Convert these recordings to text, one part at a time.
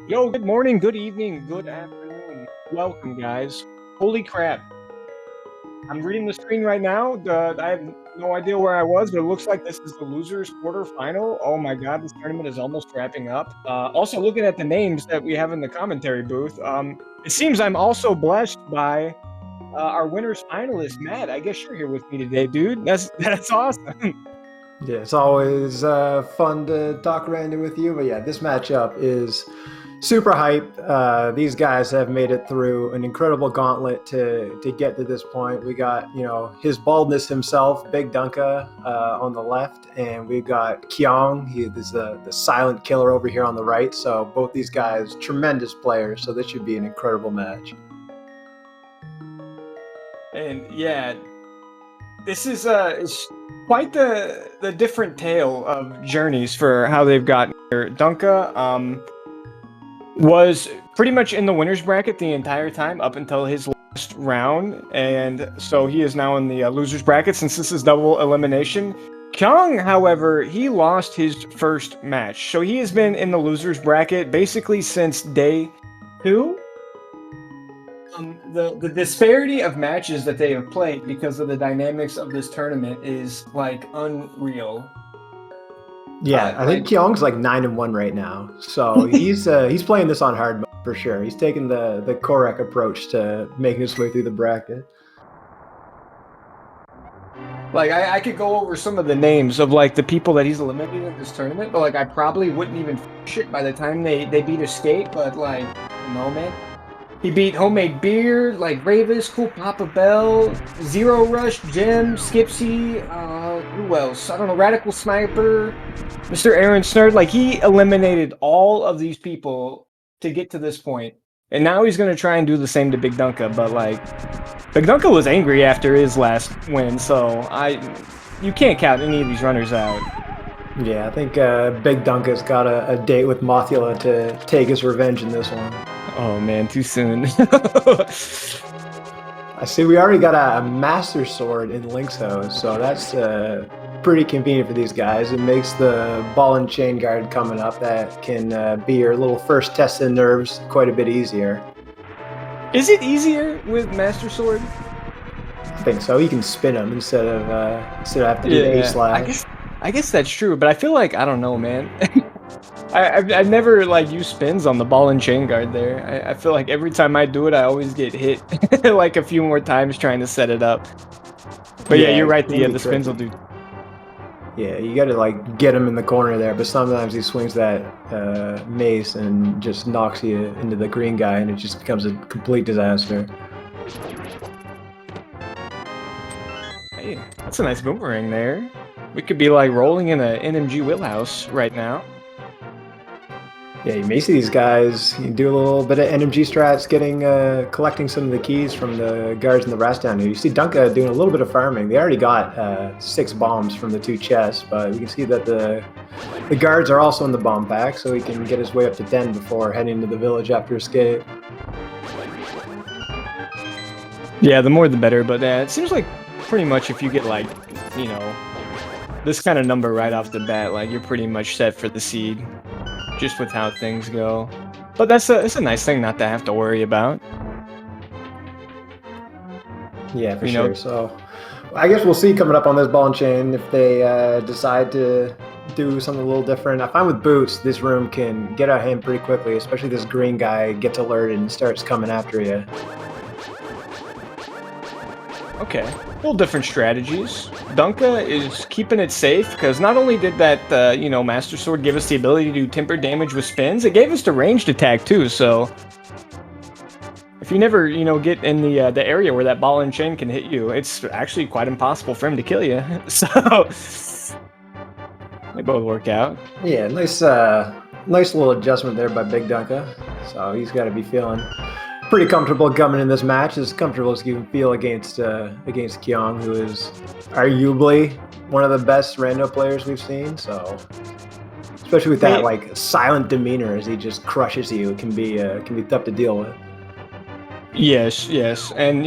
Yo, good morning, good evening, good afternoon. Welcome, guys. Holy crap. I'm reading the screen right now. I have no idea where I was, but it looks like this is the losers quarterfinal. Oh my god, this tournament is almost wrapping up. Also, looking at the names that we have in the commentary booth, it seems I'm also blessed by our winner's finalist, Matt. I guess you're here with me today, dude. That's awesome. Yeah, it's always fun to talk random with you. But yeah, this matchup is super hype. These guys have made it through an incredible gauntlet to get to this point. We got his baldness himself, BigDunka, on the left, and we've got Kyong. He is the silent killer over here on the right. So both these guys, tremendous players. So this should be an incredible match. And yeah, this is it's quite the different tale of journeys for how they've gotten here. Dunka was pretty much in the winners bracket the entire time up until his last round, and so he is now in the losers bracket since this is double elimination. Kyong, however, he lost his first match, so he has been in the losers bracket basically since day 2. The disparity of matches that they have played because of the dynamics of this tournament is like unreal. Yeah, I think Kyong's like 9-1 right now, so he's playing this on hard mode for sure. He's taking the Korek approach to making his way through the bracket. Like I could go over some of the names of like the people that he's eliminated in this tournament, but like I probably wouldn't even finish it by the time they beat Escape. But like, no man, he beat Homemade Beer, like Ravis, Cool Papa Bell, Zero Rush, Jim, Skipsy, who else? I don't know, Radical Sniper, Mr. Aaron Snerd. Like he eliminated all of these people to get to this point. And now he's gonna try and do the same to BigDunka, but like BigDunka was angry after his last win, so you can't count any of these runners out. Yeah, I think BigDunka's got a date with Mothula to take his revenge in this one. Oh man, too soon. I see we already got a Master Sword in Link's Hose, so that's pretty convenient for these guys. It makes the ball and chain guard coming up that can be your little first test of nerves quite a bit easier. Is it easier with Master Sword? I think so. You can spin them instead of having to do the A-slash. I guess that's true, but I feel like I don't know, man. I've never like used spins on the ball and chain guard there. I feel like every time I do it, I always get hit like a few more times trying to set it up. But yeah, you're right. The spins will do. Yeah, you got to like get him in the corner there, but sometimes he swings that mace and just knocks you into the green guy, and it just becomes a complete disaster. Hey, that's a nice boomerang there. We could be like rolling in a NMG wheelhouse right now. Yeah, you may see these guys do a little bit of NMG strats, collecting some of the keys from the guards in the rest down here. You see Dunka doing a little bit of farming. They already got 6 bombs from the 2 chests, but you can see that the guards are also in the bomb pack, so he can get his way up to 10 before heading to the village after escape. Yeah, the more the better, but it seems like pretty much if you get like, this kind of number right off the bat, like you're pretty much set for the seed. Just with how things go, but it's a nice thing not to have to worry about. Yeah, for sure. So, I guess we'll see coming up on this ball and chain if they decide to do something a little different. I find with boots, this room can get out of hand pretty quickly, especially this green guy gets alerted and starts coming after you. Okay, a little different strategies. Dunka is keeping it safe because not only did that, Master Sword give us the ability to do temper damage with spins, it gave us the ranged attack too. So if you never, get in the area where that ball and chain can hit you, it's actually quite impossible for him to kill you. So they both work out. Yeah, nice little adjustment there by BigDunka. So he's got to be feeling pretty comfortable coming in this match, as comfortable as you can feel against Kyong, who is arguably one of the best rando players we've seen. So, especially with that like silent demeanor as he just crushes you, it can be tough to deal with. Yes, and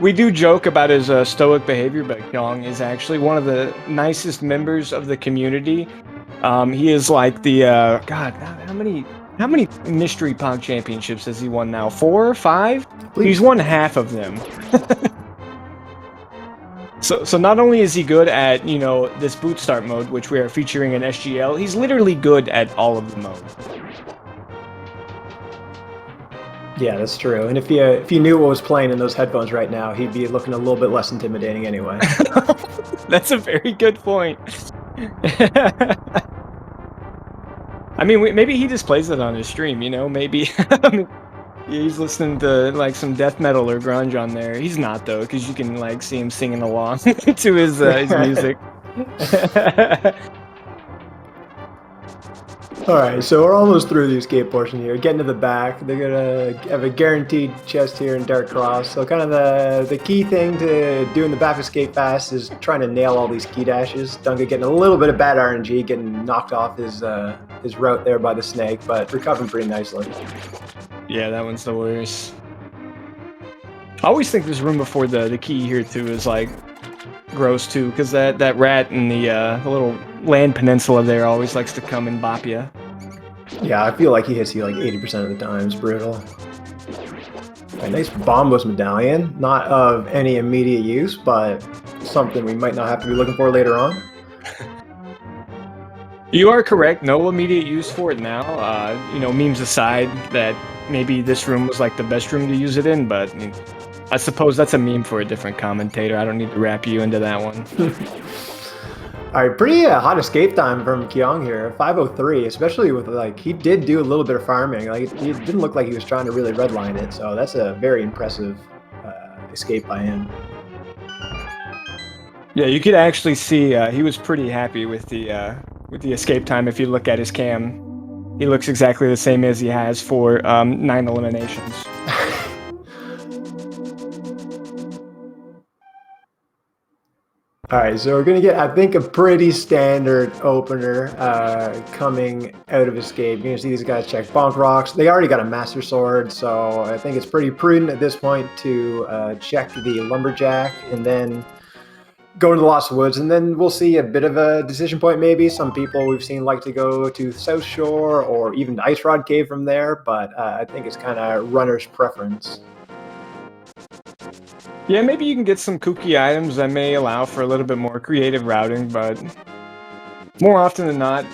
we do joke about his stoic behavior, but Kyong is actually one of the nicest members of the community. He is like the God. How many mystery Pog championships has he won now? 4, 5? He's won half of them. So not only is he good at, you know, this boot start mode, which we are featuring in SGL, he's literally good at all of the modes. Yeah, that's true. And if you knew what was playing in those headphones right now, he'd be looking a little bit less intimidating anyway. That's a very good point. I mean, maybe he just plays it on his stream, you know? Maybe he's listening to like some death metal or grunge on there. He's not though, because you can like see him singing along to his music. All right, so we're almost through the escape portion here. Getting to the back, they're gonna have a guaranteed chest here in Dark Cross. So kind of the key thing to doing the back escape fast is trying to nail all these key dashes. Dunka getting a little bit of bad RNG, getting knocked off his route there by the snake, but recovering pretty nicely. Yeah, that one's the worst. I always think this room before the key here too is like gross too, because that rat in the little land peninsula there always likes to come and bop you. Yeah, I feel like he hits you like 80% of the time. It's brutal. A nice bombos medallion, not of any immediate use, but something we might not have to be looking for later on. You are correct. No immediate use for it now. You know, memes aside, that maybe this room was like the best room to use it in, but I suppose that's a meme for a different commentator. I don't need to wrap you into that one. All right, pretty hot escape time from Kyong here, 5:03. Especially with like he did do a little bit of farming. Like it didn't look like he was trying to really redline it, so that's a very impressive escape by him. Yeah, you could actually see he was pretty happy with the escape time. If you look at his cam, he looks exactly the same as he has for 9 eliminations. All right, so we're gonna get, I think, a pretty standard opener coming out of escape. You're gonna see these guys check bonk rocks. They already got a master sword, so I think it's pretty prudent at this point to check the lumberjack and then go into the Lost Woods, and then we'll see a bit of a decision point maybe. Some people we've seen like to go to South Shore or even to Ice Rod Cave from there, but I think it's kind of runner's preference. Yeah, maybe you can get some kooky items that may allow for a little bit more creative routing, but more often than not,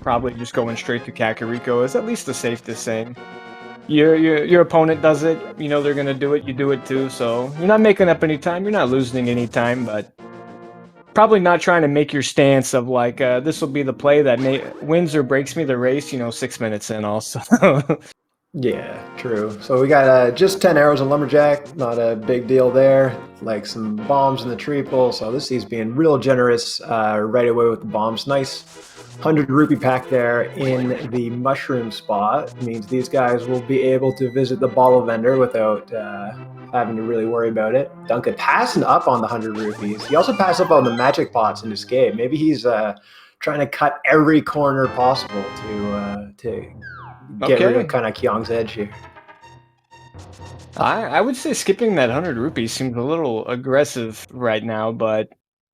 probably just going straight to Kakariko is at least the safest thing. Your opponent does it, you know they're gonna do it, you do it too, so you're not making up any time, you're not losing any time, but probably not trying to make your stance of like, this will be the play that wins or breaks me the race, you know, 6 minutes in also. Yeah, true. So we got just 10 arrows on Lumberjack, not a big deal there. Like some bombs in the triple, so this is being real generous right away with the bombs. Nice 100 rupee pack there in the mushroom spot. It means these guys will be able to visit the bottle vendor without having to really worry about it. Duncan passing up on the 100 rupees. He also passed up on the magic pots in escape. Maybe he's trying to cut every corner possible to get rid of kind of Kyong's edge here. I would say skipping that 100 rupees seems a little aggressive right now, but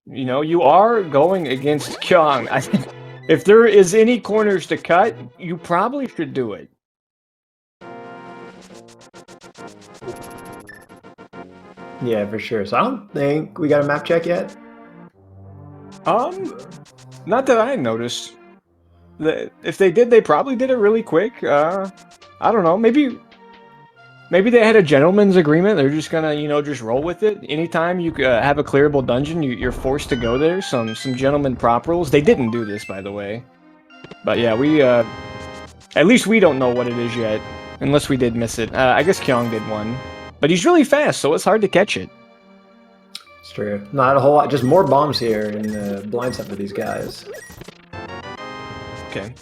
you know, you are going against Kyong. I think if there is any corners to cut, you probably should do it. Yeah, for sure. So I don't think we got a map check yet. Not that I noticed. If they did, they probably did it really quick. I don't know. Maybe they had a gentleman's agreement. They're just gonna, you know, just roll with it. Anytime you have a clearable dungeon, you're forced to go there. Some gentleman prop rules. They didn't do this, by the way. But yeah, we at least we don't know what it is yet, unless we did miss it. I guess Kyong did one, but he's really fast, so it's hard to catch it. It's true. Not a whole lot. Just more bombs here in the blind side for these guys. Okay.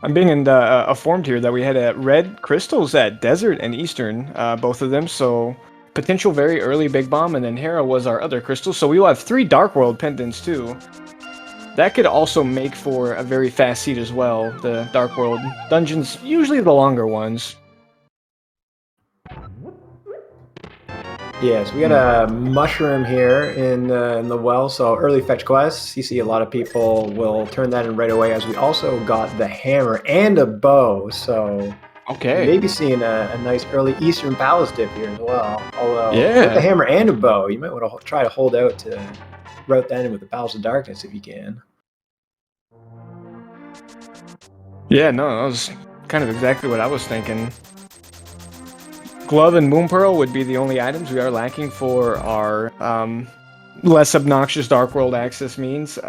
I'm being informed here that we had red crystals at Desert and Eastern, both of them, so potential very early Big Bomb, and then Hera was our other crystal, so we will have 3 Dark World pendants too. That could also make for a very fast seed as well, the Dark World dungeons, usually the longer ones. Yeah, so we got a mushroom here in the well, so early fetch quests. You see a lot of people will turn that in right away, as we also got the hammer and a bow, so Okay. maybe seeing a nice early Eastern Palace dip here as well. Although, with the Yeah. hammer and a bow, you might want to try to hold out to route that in with the Palace of Darkness if you can. Yeah, no, that was kind of exactly what I was thinking. Glove and Moon Pearl would be the only items we are lacking for our less obnoxious Dark World access means.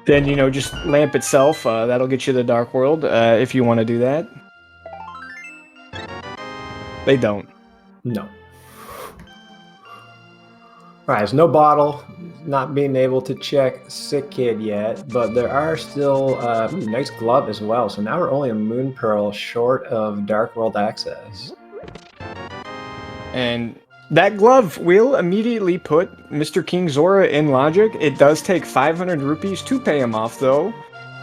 Then, you know, just Lamp itself, that'll get you the Dark World if you want to do that. They don't. No. Alright, so no bottle, not being able to check Sick Kid yet, but there are still nice glove as well. So now we're only a Moon Pearl short of Dark World access. And that glove will immediately put Mr. King Zora in logic. It does take 500 rupees to pay him off, though.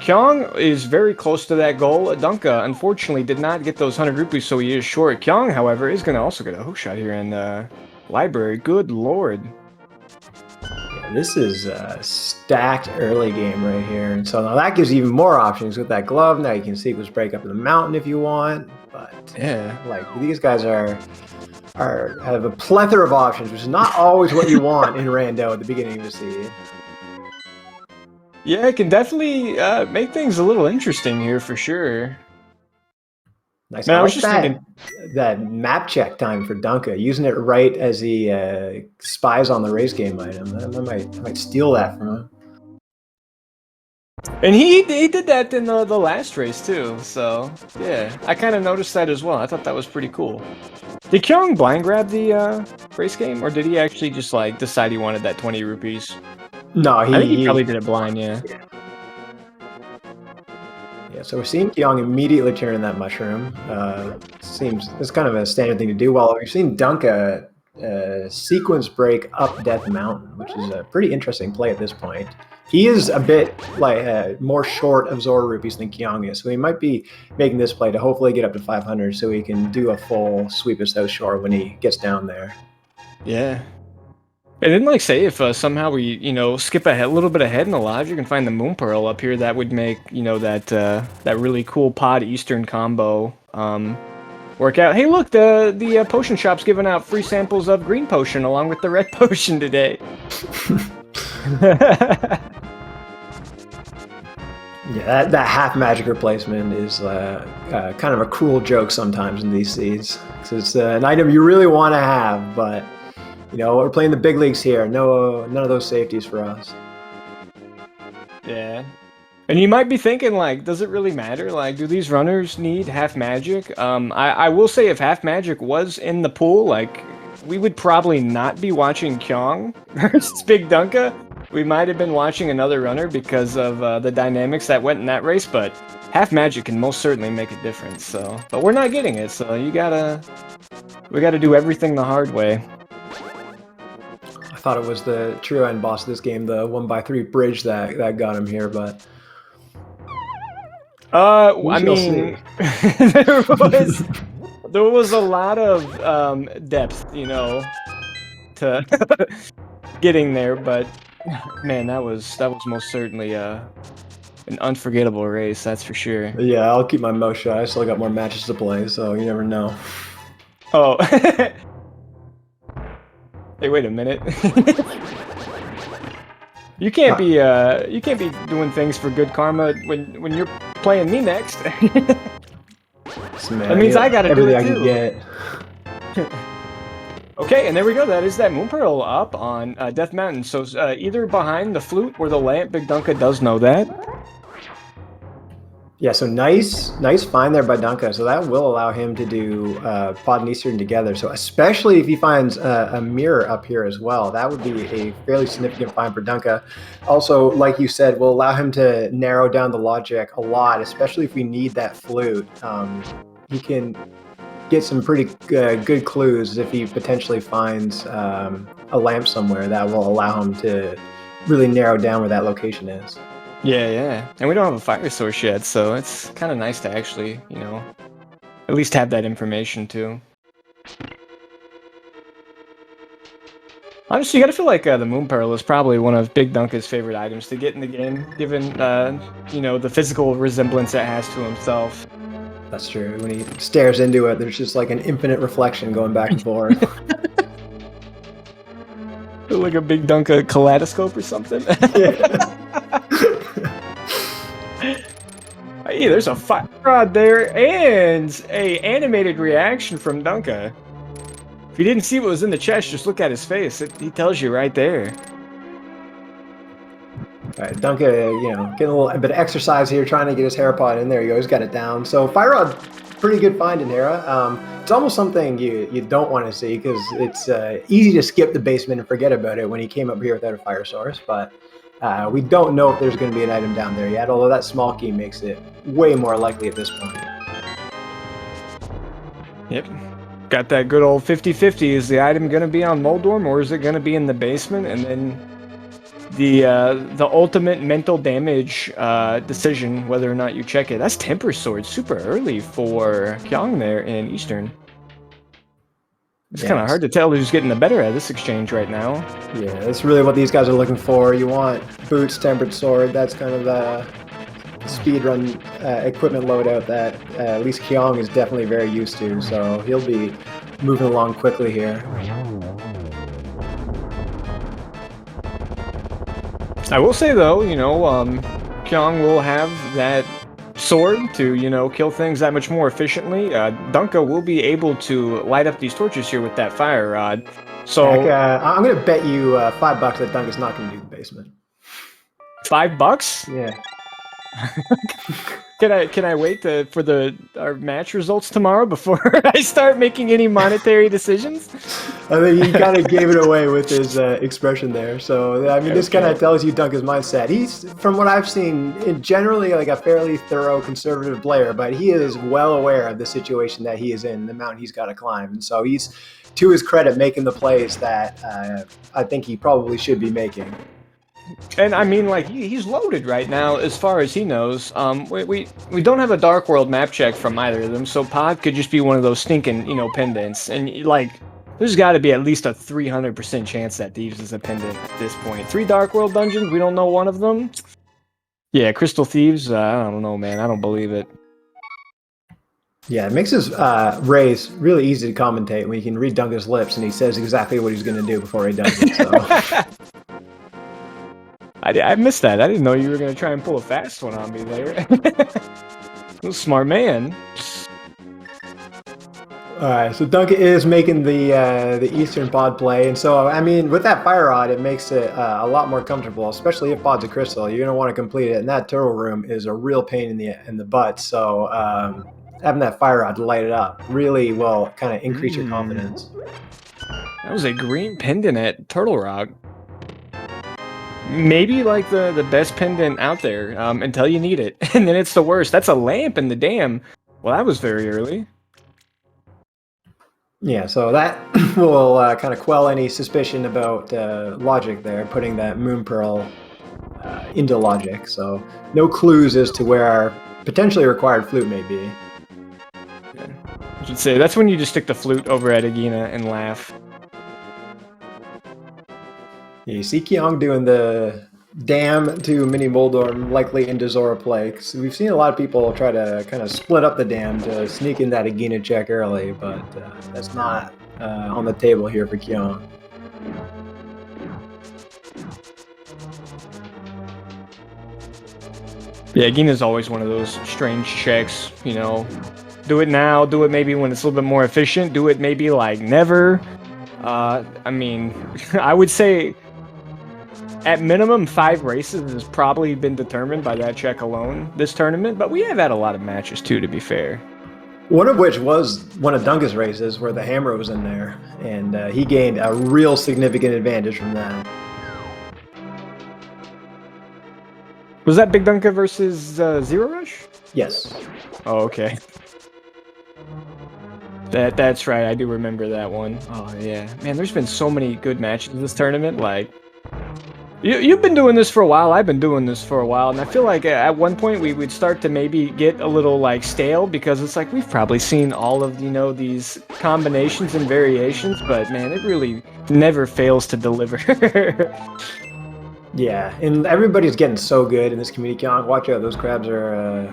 Kyong is very close to that goal. Dunka, unfortunately, did not get those 100 rupees, so he is short. Kyong, however, is going to also get a hookshot here in Library. Good lord. Yeah, this is a stacked early game right here. And so now that gives you even more options with that glove. Now you can sequence break up in the mountain if you want. But Yeah. like these guys have a plethora of options, which is not always what you want in Rando at the beginning of the seed. Yeah, it can definitely make things a little interesting here for sure. Nice. Man, I I was like just thinking. that map check time for Dunka, using it right as he spies on the race game item. I might steal that from him. And he did that in the last race too, so yeah. I kind of noticed that as well. I thought that was pretty cool. Did Kyong blind grab the race game, or did he actually just like decide he wanted that 20 rupees? No, I think he probably did it blind, yeah. Yeah, so we're seeing Kyong immediately turn in that mushroom. Seems it's kind of a standard thing to do. While we've seen Dunka sequence break up Death Mountain, which is a pretty interesting play at this point. He is a bit like more short of Zora rupees than Kyong is, so he might be making this play to hopefully get up to 500, so he can do a full sweep of South Shore when he gets down there. Yeah. And then, like, say if somehow we, you know, skip a little bit ahead in the logic and find the Moon Pearl up here, that would make, you know, that really cool Pod Eastern combo work out. Hey, look, the potion shop's giving out free samples of green potion along with the red potion today. Yeah, that half magic replacement is kind of a cruel joke sometimes in these seeds. It's an item you really want to have, but you know we're playing the big leagues here. No, none of those safeties for us. Yeah. And you might be thinking, like, does it really matter? Like, do these runners need half magic? I will say if half magic was in the pool, like, we would probably not be watching Kyong versus BigDunka. We might have been watching another runner because of the dynamics that went in that race, but half magic can most certainly make a difference. So, but we're not getting it, so we gotta do everything the hard way. I thought it was the true end boss of this game, the 1x3 bridge that got him here, but I mean, there was a lot of depth, you know, to getting there, but man, that was most certainly an unforgettable race, that's for sure. Yeah, I'll keep my mouth shut. I still got more matches to play, so you never know. Oh, hey, wait a minute. You can't be doing things for good karma when you're playing me next. Man, That means I gotta do it everything too. I can get. Okay, and there we go. That is that Moon Pearl up on Death Mountain. So either behind the flute or the lamp. BigDunka does know that. Yeah, so nice find there by Dunka. So that will allow him to do Pod and Eastern together. So especially if he finds a mirror up here as well, that would be a fairly significant find for Dunka. Also, like you said, will allow him to narrow down the logic a lot, especially if we need that flute. He can get some pretty good clues if he potentially finds a lamp somewhere that will allow him to really narrow down where that location is. Yeah, yeah. And we don't have a fire source yet, so it's kind of nice to actually, you know, at least have that information too. Honestly, you gotta feel like the Moon Pearl is probably one of BigDunka's favorite items to get in the game, given you know, the physical resemblance it has to himself. That's true. When he stares into it, there's just like an infinite reflection going back and forth. Like a BigDunka kaleidoscope or something. Hey, there's a fire rod there and a animated reaction from Dunka. If you didn't see what was in the chest, just look at his face. He tells you right there. All right, Dunka, you know, getting a bit of exercise here, trying to get his Herapod in there. You always got it down. So Fire Rod, pretty good find in Hera. It's almost something you don't want to see because it's easy to skip the basement and forget about it when he came up here without a fire source. But we don't know if there's going to be an item down there yet, although that small key makes it way more likely at this point. Yep. Got that good old 50-50. Is the item going to be on Moldorm or is it going to be in the basement? And then the ultimate mental damage decision, whether or not you check it. That's Temper Sword, super early for Kyong there in Eastern. It's kind of hard to tell who's getting the better at this exchange right now. Yeah, that's really what these guys are looking for. You want boots, tempered sword. That's kind of the speedrun equipment loadout that at least Kyong is definitely very used to. So he'll be moving along quickly here. I will say though, you know, Kyong will have that sword to, you know, kill things that much more efficiently. Dunka will be able to light up these torches here with that fire rod. So Heck, I'm gonna bet you $5 that Dunka's not gonna do the basement. $5? Yeah. Can I wait for our match results tomorrow before I start making any monetary decisions? I think he kind of gave it away with his expression there. So I mean, this kind of tells you Dunka's mindset. He's, from what I've seen, generally like a fairly thorough conservative player, but he is well aware of the situation that he is in, the mountain he's got to climb, and so he's, to his credit, making the plays that I think he probably should be making. And I mean, like, he's loaded right now, as far as he knows. We don't have a Dark World map check from either of them, so Pod could just be one of those stinking, you know, pendants. And, like, there's got to be at least a 300% chance that Thieves is a pendant at this point. 3 Dark World dungeons, we don't know one of them? Yeah, Crystal Thieves, I don't know, man. I don't believe it. Yeah, it makes his race really easy to commentate when you can read Dunka's lips and he says exactly what he's going to do before he does it, so... I missed that. I didn't know you were going to try and pull a fast one on me there. Smart man. Alright, so Dunka is making the Eastern Pod play, and so, I mean, with that Fire Rod, it makes it a lot more comfortable, especially if Pod's a crystal. You're going to want to complete it, and that turtle room is a real pain in the butt, so having that Fire Rod to light it up really will kind of increase your confidence. That was a green pendant at Turtle Rock. Maybe like the best pendant out there until you need it, and then it's the worst. That's a lamp in the dam. Well, that was very early. Yeah, so that will kind of quell any suspicion about logic there, putting that Moon Pearl into logic. So no clues as to where our potentially required flute may be. Yeah. I should say that's when you just stick the flute over at Agahnim and laugh. Yeah, you see Kyong doing the dam to Mini Moldorm, likely into Zora play. So we've seen a lot of people try to kind of split up the dam to sneak in that Agahnim check early, but that's not on the table here for Kyong. Yeah, Agahnim is always one of those strange checks, you know. Do it now, do it maybe when it's a little bit more efficient, do it maybe like never. I mean, I would say at minimum 5 races has probably been determined by that check alone this tournament, but we have had a lot of matches too, to be fair. One of which was one of Dunka's races where the hammer was in there, and he gained a real significant advantage from that. Was that BigDunka versus Zero Rush? Yes. Oh, okay. That's right, I do remember that one. Oh, yeah. Man, there's been so many good matches in this tournament, like... You've been doing this for a while. I've been doing this for a while, and I feel like at one point we would start to maybe get a little like stale because it's like we've probably seen all of these combinations and variations, but man, it really never fails to deliver. Yeah, and everybody's getting so good in this community. Kyong, watch out, those crabs are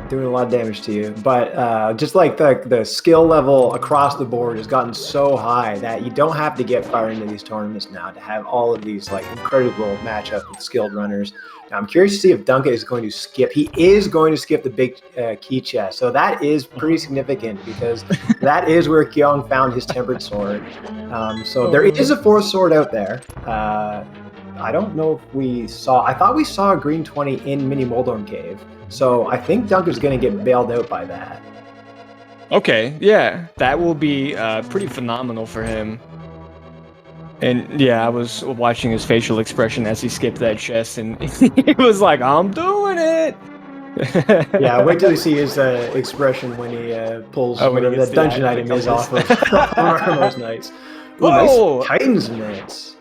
doing a lot of damage to you. But just like the skill level across the board has gotten so high that you don't have to get far into these tournaments now to have all of these like incredible matchups with skilled runners. Now I'm curious to see if Dunka is going to skip. He is going to skip the big key chest, so that is pretty significant because that is where Kyong found his tempered sword. So there is a fourth sword out there. I don't know if we saw. I thought we saw a green 20 in Mini Moldorm Cave. So I think Dunker's going to get bailed out by that. Okay, yeah, that will be pretty phenomenal for him. And yeah, I was watching his facial expression as he skipped that chest, and he was like, "I'm doing it." Yeah, wait till you see his expression when he pulls whatever that dungeon item is off of Armo's Knights. Ooh, nice Titan's Mitts.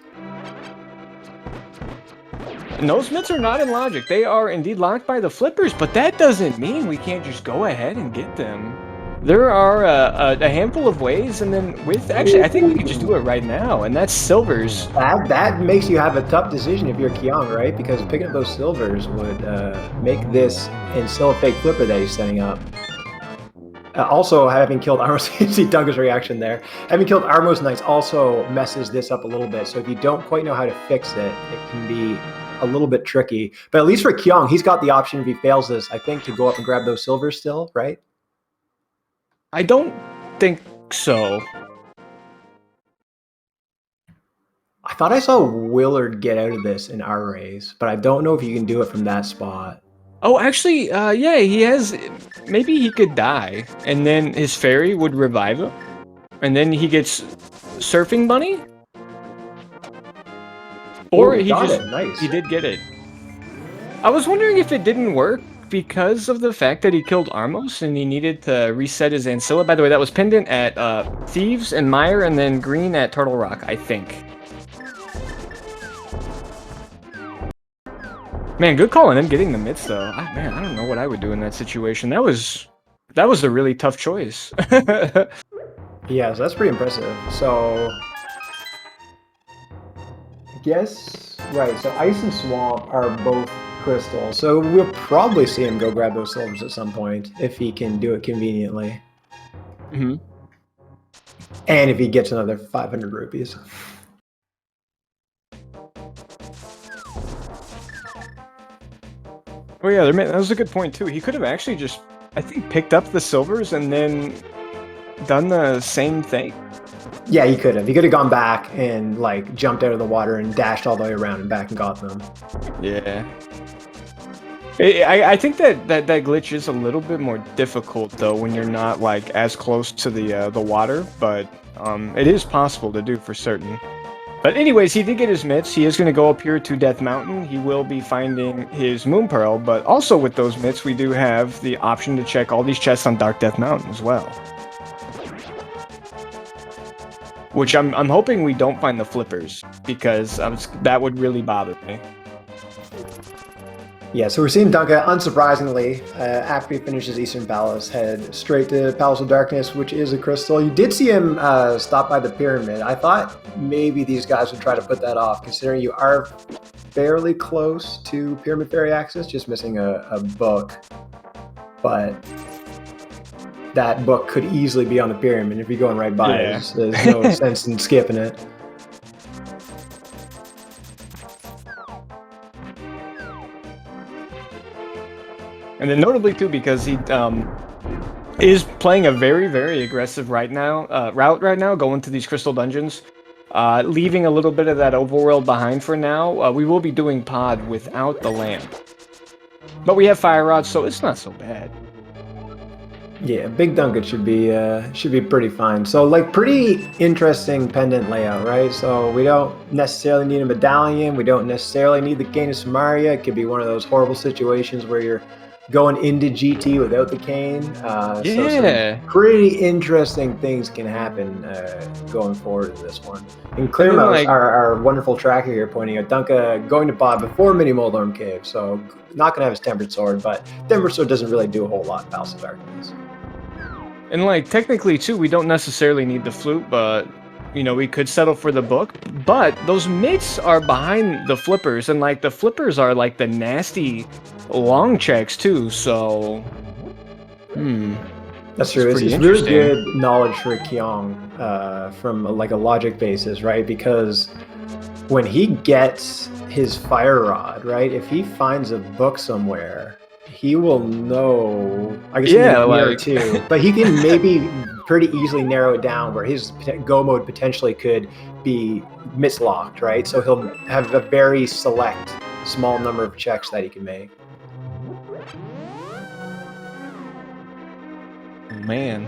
Those mitts are not in logic. They are indeed locked by the flippers, but that doesn't mean we can't just go ahead and get them. There are a handful of ways, and then actually, I think we can just do it right now, and that's silvers. That makes you have a tough decision if you're Kyong, right? Because picking up those silvers would make this and still a fake flipper that he's setting up. Also, having killed Armos, you see Dunker's reaction there. Having killed Armos Knights also messes this up a little bit. So if you don't quite know how to fix it, it can be a little bit tricky. But at least for Kyong, he's got the option if he fails this, I think, to go up and grab those silvers still, right? I don't think so. I thought I saw Willard get out of this in our race, but I don't know if you can do it from that spot. Oh, actually, yeah, he has. Maybe he could die, and then his fairy would revive him, and then he gets surfing bunny. Or he got just it. Nice. He did get it. I was wondering if it didn't work because of the fact that he killed Armos and he needed to reset his Ancilla. By the way, that was pendant at Thieves and Mire, and then green at Turtle Rock, I think. Man, good call on him getting the mitts though. Man, I don't know what I would do in that situation. That was a really tough choice. Yeah, so that's pretty impressive. So I guess right. So Ice and Swamp are both crystal. So we'll probably see him go grab those silvers at some point if he can do it conveniently. Mm-hmm. And if he gets another 500 rupees. Oh yeah, that was a good point too. He could have actually just, I think, picked up the silvers and then done the same thing. Yeah, he could have. He could have gone back and like jumped out of the water and dashed all the way around and back and got them. Yeah. I think that glitch is a little bit more difficult though when you're not like as close to the water, but it is possible to do for certain. But anyways, he did get his mitts. He is going to go up here to Death Mountain. He will be finding his Moon Pearl, but also with those mitts, we do have the option to check all these chests on Dark Death Mountain as well. Which I'm hoping we don't find the flippers, because that would really bother me. Yeah, so we're seeing Dunka, unsurprisingly, after he finishes Eastern Palace, head straight to Palace of Darkness, which is a crystal. You did see him stop by the pyramid. I thought maybe these guys would try to put that off, considering you are fairly close to Pyramid Fairy access, just missing a book. But that book could easily be on the pyramid if you're going right by it. There's no sense in skipping it. And then notably too, because he is playing a very, very aggressive route right now, going to these crystal dungeons, leaving a little bit of that overworld behind for now. We will be doing pod without the lamp, but we have fire rods, so it's not so bad. Yeah, BigDunka should be pretty fine. So like pretty interesting pendant layout, right? So we don't necessarily need a medallion. We don't necessarily need the Gain of Samaria. It could be one of those horrible situations where you're going into GT without the cane. So Yeah. some pretty interesting things can happen going forward in this one. And Clear And then, Mouse, like- our wonderful tracker here, pointing out Dunka going to bot before Mini Moldorm Cave, so not going to have his Tempered Sword, but Tempered Sword doesn't really do a whole lot in Palace of Darkness. And like technically too, we don't necessarily need the flute, but you know, we could settle for the book. But those mitts are behind the flippers, and like the flippers are like the nasty long checks too. So, That's true. pretty It's really interesting. good knowledge for Kyong from like a logic basis, right? Because when he gets his fire rod, right? If he finds a book somewhere, he will know. I guess Yeah, he like- too, but he can maybe pretty easily narrow it down where his go mode potentially could be mislocked, right? So he'll have a very select, small number of checks that he can make. Man.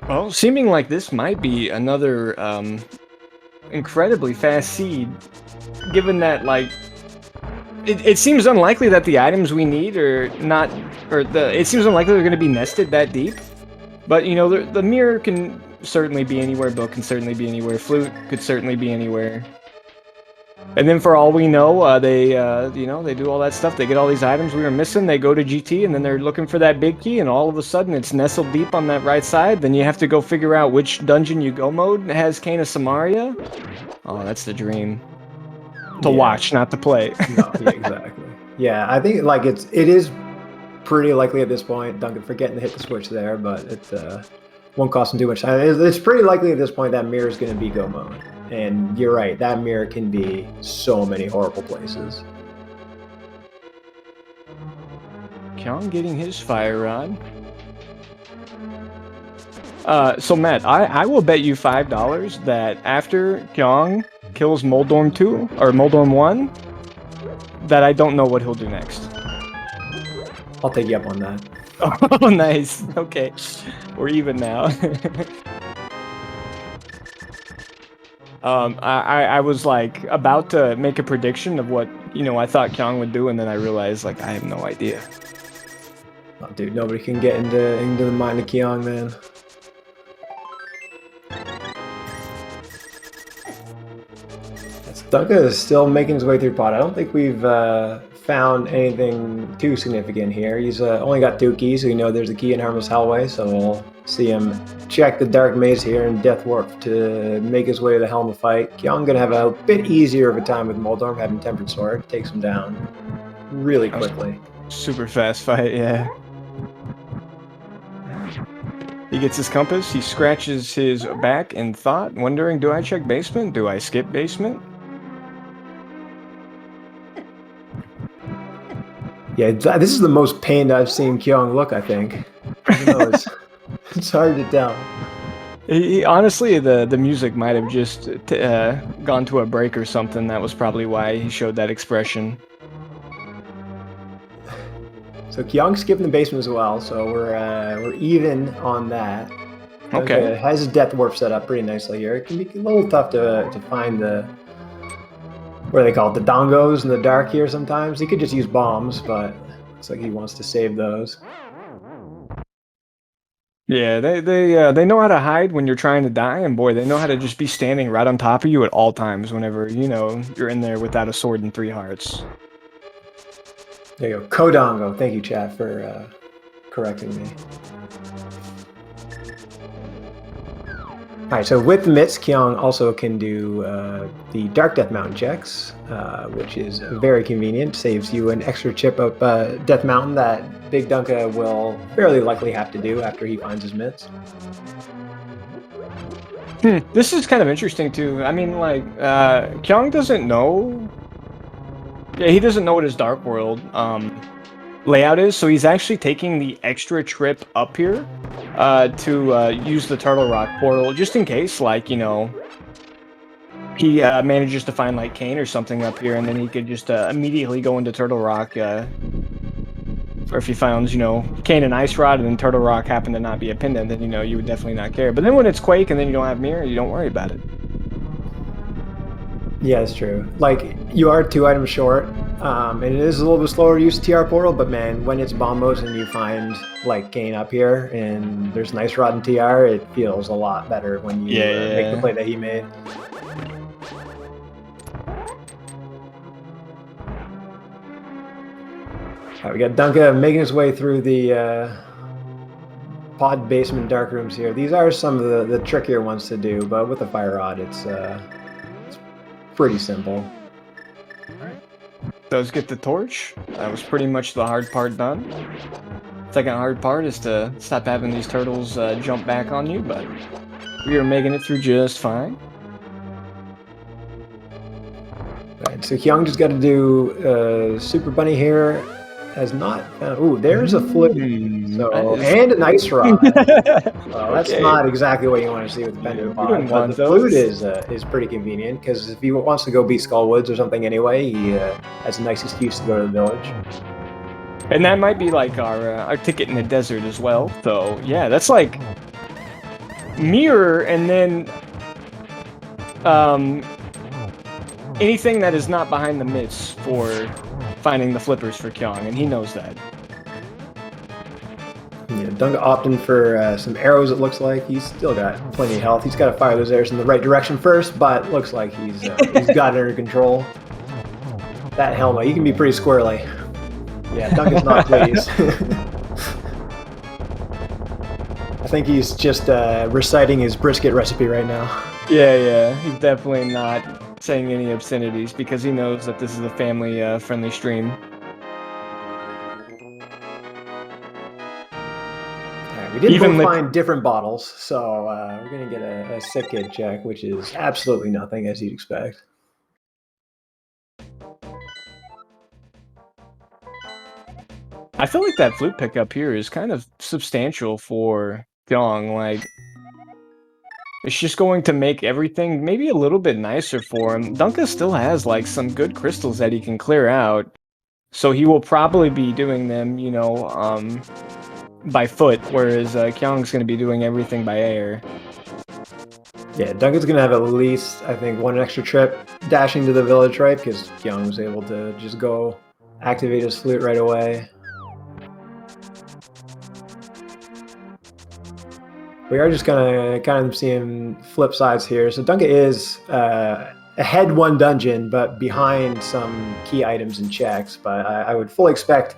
Well, seeming like this might be another incredibly fast seed, given that like it seems unlikely that the items we need are not, or it seems unlikely they're going to be nested that deep. But you know, the mirror can certainly be anywhere, book can certainly be anywhere, flute could certainly be anywhere. And then for all we know, they you know, they do all that stuff. They get all these items we were missing. They go to GT, and then they're looking for that big key. And all of a sudden, it's nestled deep on that right side. Then you have to go figure out which dungeon you go mode has Cane of Samaria. Oh, that's the dream. To watch, not to play. No, yeah, exactly. Yeah, I think like it is pretty likely at this point. Duncan forgetting to hit the switch there, but it won't cost him too much time. It's pretty likely at this point that mirror is going to be go mode. And you're right, that mirror can be so many horrible places. Kyong getting his fire rod. So Matt, I will bet you $5 that after Kyong kills Moldorm 2 or Moldorm 1, that I don't know what he'll do next. I'll take you up on that. Oh, nice. Okay, we're even now. I was like about to make a prediction of what, you know, I thought Kyong would do, and then I realized like I have no idea. Oh, dude, nobody can get into the mind of Kyong, man. Dunka is still making his way through pot. I don't think we've found anything too significant here. He's only got 2 keys, so we know there's a key in Harmless Hellway, so we'll see him check the Dark Maze here in Death Warp to make his way to the Helm of Fight. Kyong gonna have a bit easier of a time with Moldorm having Tempered Sword. Takes him down really quickly. Super fast fight, yeah. He gets his compass, he scratches his back in thought, wondering, do I check basement? Do I skip basement? Yeah, this is the most pained I've seen Kyong look, I think. I don't know, it's hard to tell. Honestly, the music might have just gone to a break or something. That was probably why he showed that expression. So Kyong's skipping the basement as well, so we're even on that. Okay. Has his Death Warp set up pretty nicely here. It can be a little tough to find the, what do they call it, the dongos in the dark here sometimes. He could just use bombs, but looks like he wants to save those. Yeah, they know how to hide when you're trying to die, and boy, they know how to just be standing right on top of you at all times whenever, you know, you're in there without a sword and 3 hearts. There you go, Kodongo. Thank you, chat, for correcting me. All right, so with Mitts, Kyong also can do the Dark Death Mountain checks, which is very convenient. Saves you an extra chip up Death Mountain that BigDunka will fairly likely have to do after he finds his Mitts. This is kind of interesting too. I mean, like, Kyong doesn't know. Yeah, he doesn't know what his Dark World layout is, so he's actually taking the extra trip up here to use the Turtle Rock portal, just in case, like, you know, he manages to find, like, Cane or something up here, and then he could just immediately go into Turtle Rock, or if he found, you know, Cane and Ice Rod, and then Turtle Rock happened to not be a pendant, then, you know, you would definitely not care. But then when it's Quake, and then you don't have Mirror, you don't worry about it. Yeah, it's true. Like, you are 2 items short, and it is a little bit slower to use TR portal, but man, when it's bombos and you find, like, Gain up here and there's Nice Rod and TR, it feels a lot better when you make the play that he made. All right, we got Dunka making his way through the pod basement dark rooms here. These are some of the trickier ones to do, but with the Fire Rod, it's pretty simple. Does get the torch. That was pretty much the hard part done. Second hard part is to stop having these turtles jump back on you, but we are making it through just fine. Right, so Kyong just got to do Super Bunny here. Has not. Ooh, there's a flute. So, and a Nice Rod. Well, that's not exactly what you want to see with the Pendant Pod, but the flute is pretty convenient because if he wants to go beat Skullwoods or something anyway, he has a nice excuse to go to the village. And that might be like our ticket in the desert as well. So yeah, that's like mirror and then anything that is not behind the mitts for finding the flippers for Kyong, and he knows that. Yeah, Dunga opting for some arrows, it looks like. He's still got plenty of health. He's got to fire those arrows in the right direction first, but looks like he's got it under control. That helmet, he can be pretty squirrely. Yeah, Dunga's not pleased. I think he's just reciting his brisket recipe right now. Yeah, he's definitely not saying any obscenities because he knows that this is a family-friendly stream. We did both find different bottles, so we're going to get a sick kid check, which is absolutely nothing, as you'd expect. I feel like that flute pickup here is kind of substantial for Kyong. Like, it's just going to make everything maybe a little bit nicer for him. Dunka still has, like, some good crystals that he can clear out, so he will probably be doing them, you know, by foot, whereas Kyong's going to be doing everything by air. Yeah, Duncan's going to have at least, I think, 1 extra trip dashing to the village, right? Because Kyong was able to just go activate his flute right away. We are just going to kind of see him flip sides here. So Duncan is ahead 1 dungeon, but behind some key items and checks. But I would fully expect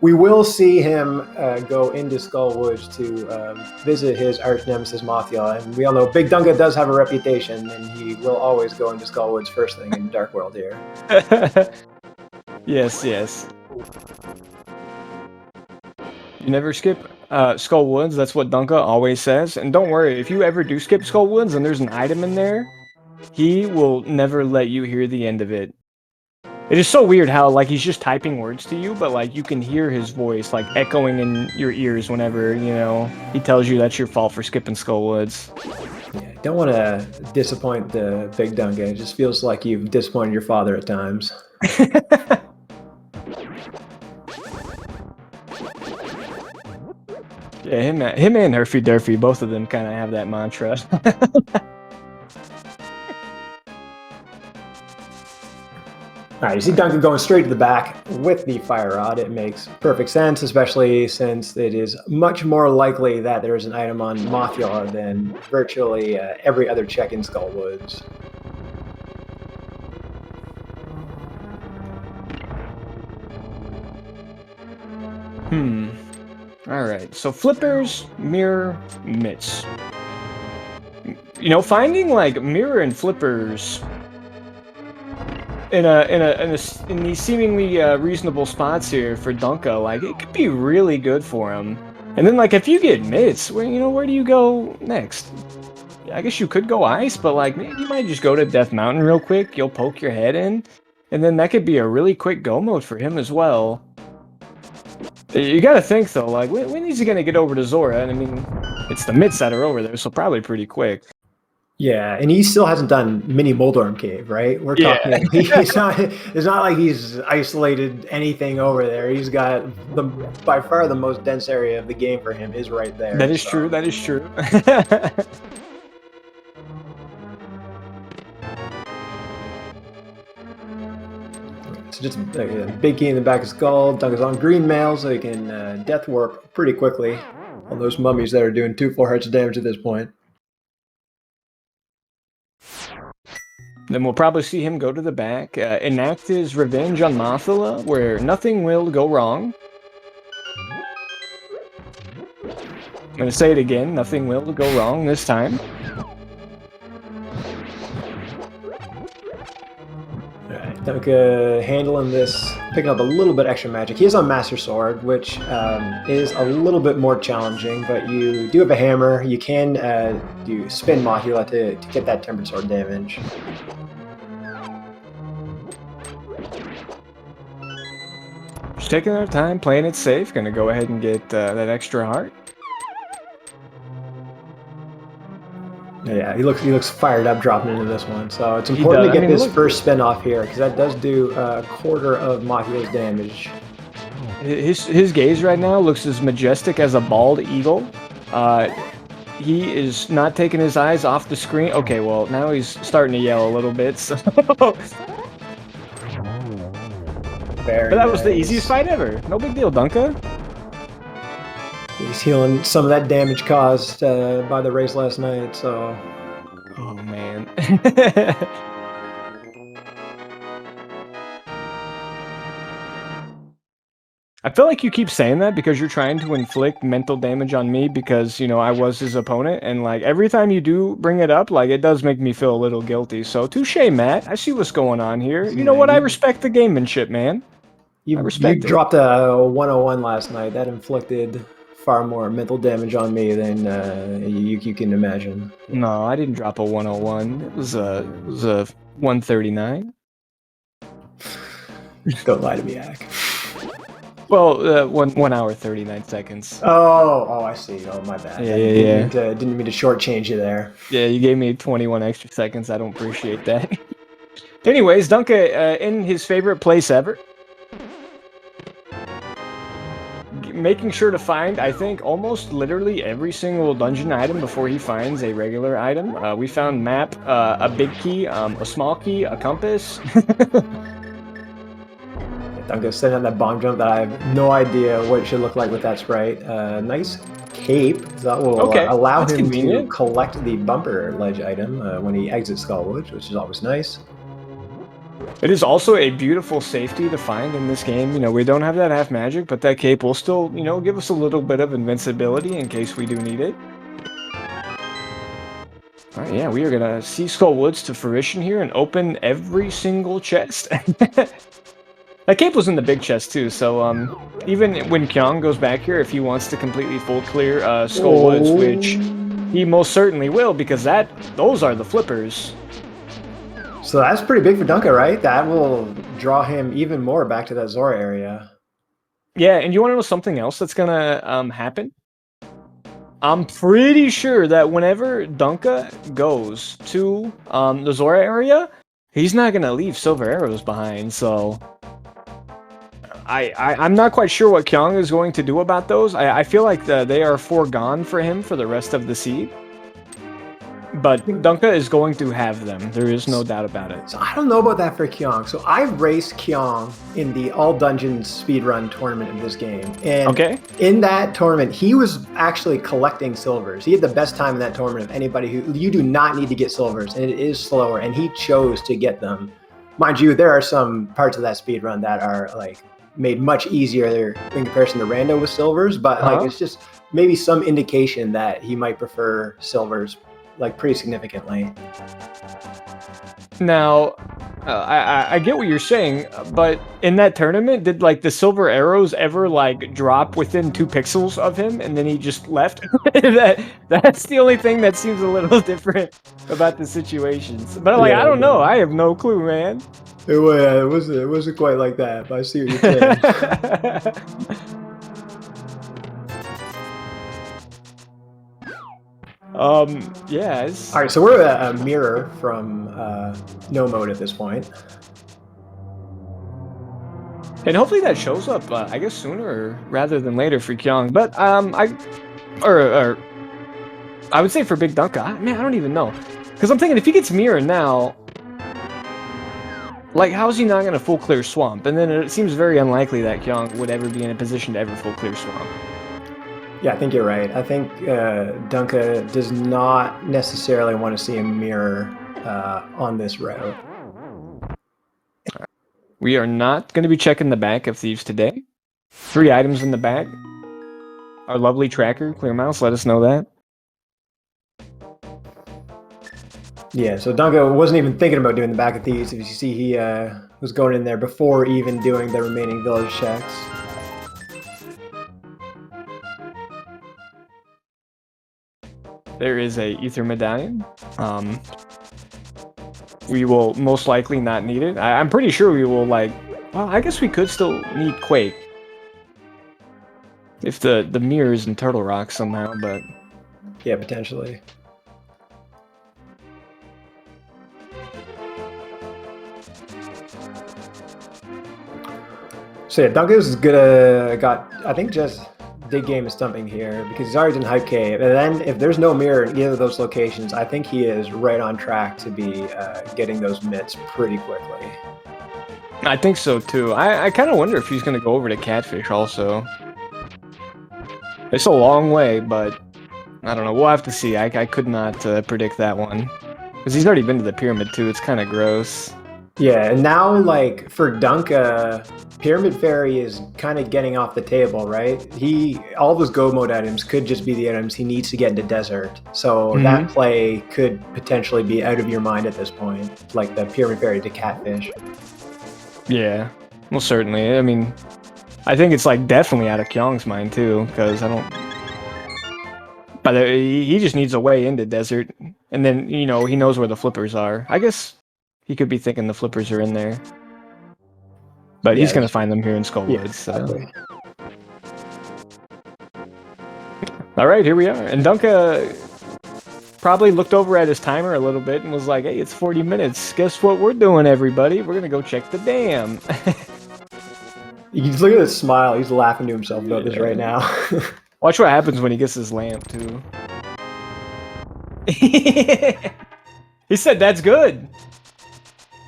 we will see him go into Skullwoods to visit his arch nemesis Mothia. And we all know BigDunka does have a reputation, and he will always go into Skullwoods first thing in Dark World here. Yes. You never skip Skullwoods, that's what Dunka always says. And don't worry, if you ever do skip Skullwoods and there's an item in there, he will never let you hear the end of it. It is so weird how, like, he's just typing words to you, but, like, you can hear his voice, like, echoing in your ears whenever, you know, he tells you that's your fault for skipping Skullwoods. Yeah, don't want to disappoint the BigDunka. It just feels like you've disappointed your father at times. Yeah, him and Herfy Durfy, both of them kind of have that mantra. All right, you see Duncan going straight to the back with the Fire Rod. It makes perfect sense, especially since it is much more likely that there is an item on Mothia than virtually every other check in Skullwoods. Alright, so flippers, mirror, mitts. You know, finding, like, mirror and flippers in these seemingly reasonable spots here for Dunka, like, it could be really good for him. And then, like, if you get mitts, where do you go next? I guess you could go ice, but, like, maybe you might just go to Death Mountain real quick. You'll poke your head in, and then that could be a really quick go mode for him as well. You gotta think, though, like, when is he gonna get over to Zora? And I mean, it's the mitts that are over there, so probably pretty quick. Yeah, and he still hasn't done Mini Moldorm Cave, right? We're talking. It's not like he's isolated anything over there. He's got by far the most dense area of the game for him is right there. That is true. That is true. So just big key in the back of skull. Dunka's on green mail, so he can death warp pretty quickly on those mummies that are doing 2 full hearts of damage at this point. Then we'll probably see him go to the back, enact his revenge on Mothula, where nothing will go wrong. I'm going to say it again, nothing will go wrong this time. Alright, Dunka handling this, picking up a little bit extra magic. He is on Master Sword, which is a little bit more challenging, but you do have a hammer. You can do spin Mothula to get that Tempered Sword damage. Just taking our time, playing it safe. Gonna go ahead and get that extra heart. Yeah, he looks fired up dropping into this one. So it's important to get this first spin off here, because that does do a quarter of Mothula's damage. His gaze right now looks as majestic as a bald eagle. He is not taking his eyes off the screen. Okay, well, now he's starting to yell a little bit, so... But that was the easiest fight ever. No big deal, Dunka. He's healing some of that damage caused by the race last night, so... Oh, man. I feel like you keep saying that because you're trying to inflict mental damage on me because, you know, I was his opponent. And, like, every time you do bring it up, like, it does make me feel a little guilty. So, touche, Matt. I see what's going on here. You know what? I respect the gamemanship, man. You dropped a 101 last night. That inflicted far more mental damage on me than you can imagine. No, I didn't drop a 101. It was a 139. Don't lie to me, Ak. Well, 1 hour 39 seconds. Oh, I see. Oh, my bad. Yeah. Didn't mean to shortchange you there. Yeah, you gave me 21 extra seconds. I don't appreciate that. Anyways, Dunka in his favorite place ever. Making sure to find, I think, almost literally every single dungeon item before he finds a regular item. We found map, a big key, a small key, a compass. Dunka sitting on that bomb jump that I have no idea what it should look like with that sprite. Nice cape. That will allow him to collect the bumper ledge item when he exits Skullwoods, which is always nice. It is also a beautiful safety to find in this game. You know, we don't have that half magic, but that cape will still, you know, give us a little bit of invincibility in case we do need it. Alright, yeah, we are gonna see Skullwoods to fruition here and open every single chest. That cape was in the big chest too, so even when Kyong goes back here, if he wants to completely full clear Skullwoods, which he most certainly will, because those are the flippers. So that's pretty big for Dunka, right? That will draw him even more back to that Zora area. Yeah, and you want to know something else that's gonna happen? I'm pretty sure that whenever Dunka goes to the Zora area, he's not gonna leave silver arrows behind, so... I'm not quite sure what Kyong is going to do about those. I feel like they are foregone for him for the rest of the seed. But Dunka is going to have them. There is no doubt about it. So I don't know about that for Kyong. So I've raced Kyong in the All Dungeons speedrun tournament of this game. And in that tournament, he was actually collecting silvers. He had the best time in that tournament of anybody who... You do not need to get silvers, and it is slower, and he chose to get them. Mind you, there are some parts of that speedrun that are, like, made much easier in comparison to Rando with silvers, but like it's just maybe some indication that he might prefer silvers like pretty significantly. Now, I get what you're saying, but in that tournament, did like the silver arrows ever like drop within 2 pixels of him and then he just left? That's the only thing that seems a little different about the situations. But like, I don't know. I have no clue, man. It wasn't quite like that, but I see what you're saying. Yeah. All right, so we're a mirror from no mode at this point. And hopefully that shows up, I guess, sooner rather than later for Kyong. But I would say for BigDunka, man, I don't even know. Because I'm thinking if he gets mirror now... Like, how is he not going to full clear swamp? And then it seems very unlikely that Kyong would ever be in a position to ever full clear swamp. Yeah, I think you're right. I think Dunka does not necessarily want to see a mirror on this route. We are not going to be checking the back of Thieves today. 3 items in the back. Our lovely tracker, Clear Mouse, let us know that. Yeah, so Dunka wasn't even thinking about doing the back of Thieves. If you see, he was going in there before even doing the remaining village checks. There is a Ether Medallion. We will most likely not need it. I'm pretty sure we will, like... Well, I guess we could still need Quake. If the mirror is in Turtle Rock somehow, but... Yeah, potentially. So yeah, Duncan is gonna got, I think, just Dig Game is stumping here because he's already in Hype Cave. And then if there's no mirror in either of those locations, I think he is right on track to be getting those mitts pretty quickly. I think so too. I kind of wonder if he's going to go over to Catfish also. It's a long way, but I don't know. We'll have to see. I could not predict that one. Because he's already been to the pyramid too. It's kind of gross. Yeah, and now, like, for Dunka, Pyramid Fairy is kind of getting off the table, right? All those go mode items could just be the items he needs to get into Desert. So that play could potentially be out of your mind at this point, like the Pyramid Fairy to Catfish. Yeah, well, certainly. I mean, I think it's, like, definitely out of Kyong's mind too, because I don't... But he just needs a way into Desert, and then, you know, he knows where the flippers are. I guess he could be thinking the flippers are in there. But yeah, he's going to find them here in Skullwoods. So. Exactly. All right, here we are. And Dunka probably looked over at his timer a little bit and was like, hey, it's 40 minutes. Guess what we're doing, everybody? We're going to go check the dam. You can look at his smile. He's laughing to himself about this right now. Watch what happens when he gets his lamp, too. He said, that's good.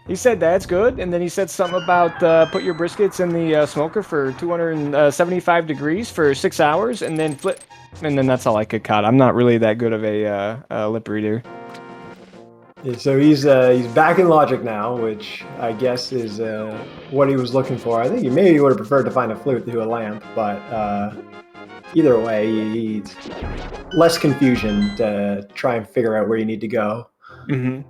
He said, that's good. And then he said something about put your briskets in the smoker for 275 degrees for 6 hours and then flip. And then that's all I could cut. I'm not really that good of a lip reader. Yeah, so he's back in Logic now, which I guess is what he was looking for. I think he maybe would have preferred to find a flute to a lamp, but either way, he's less confusion to try and figure out where you need to go. Mm-hmm.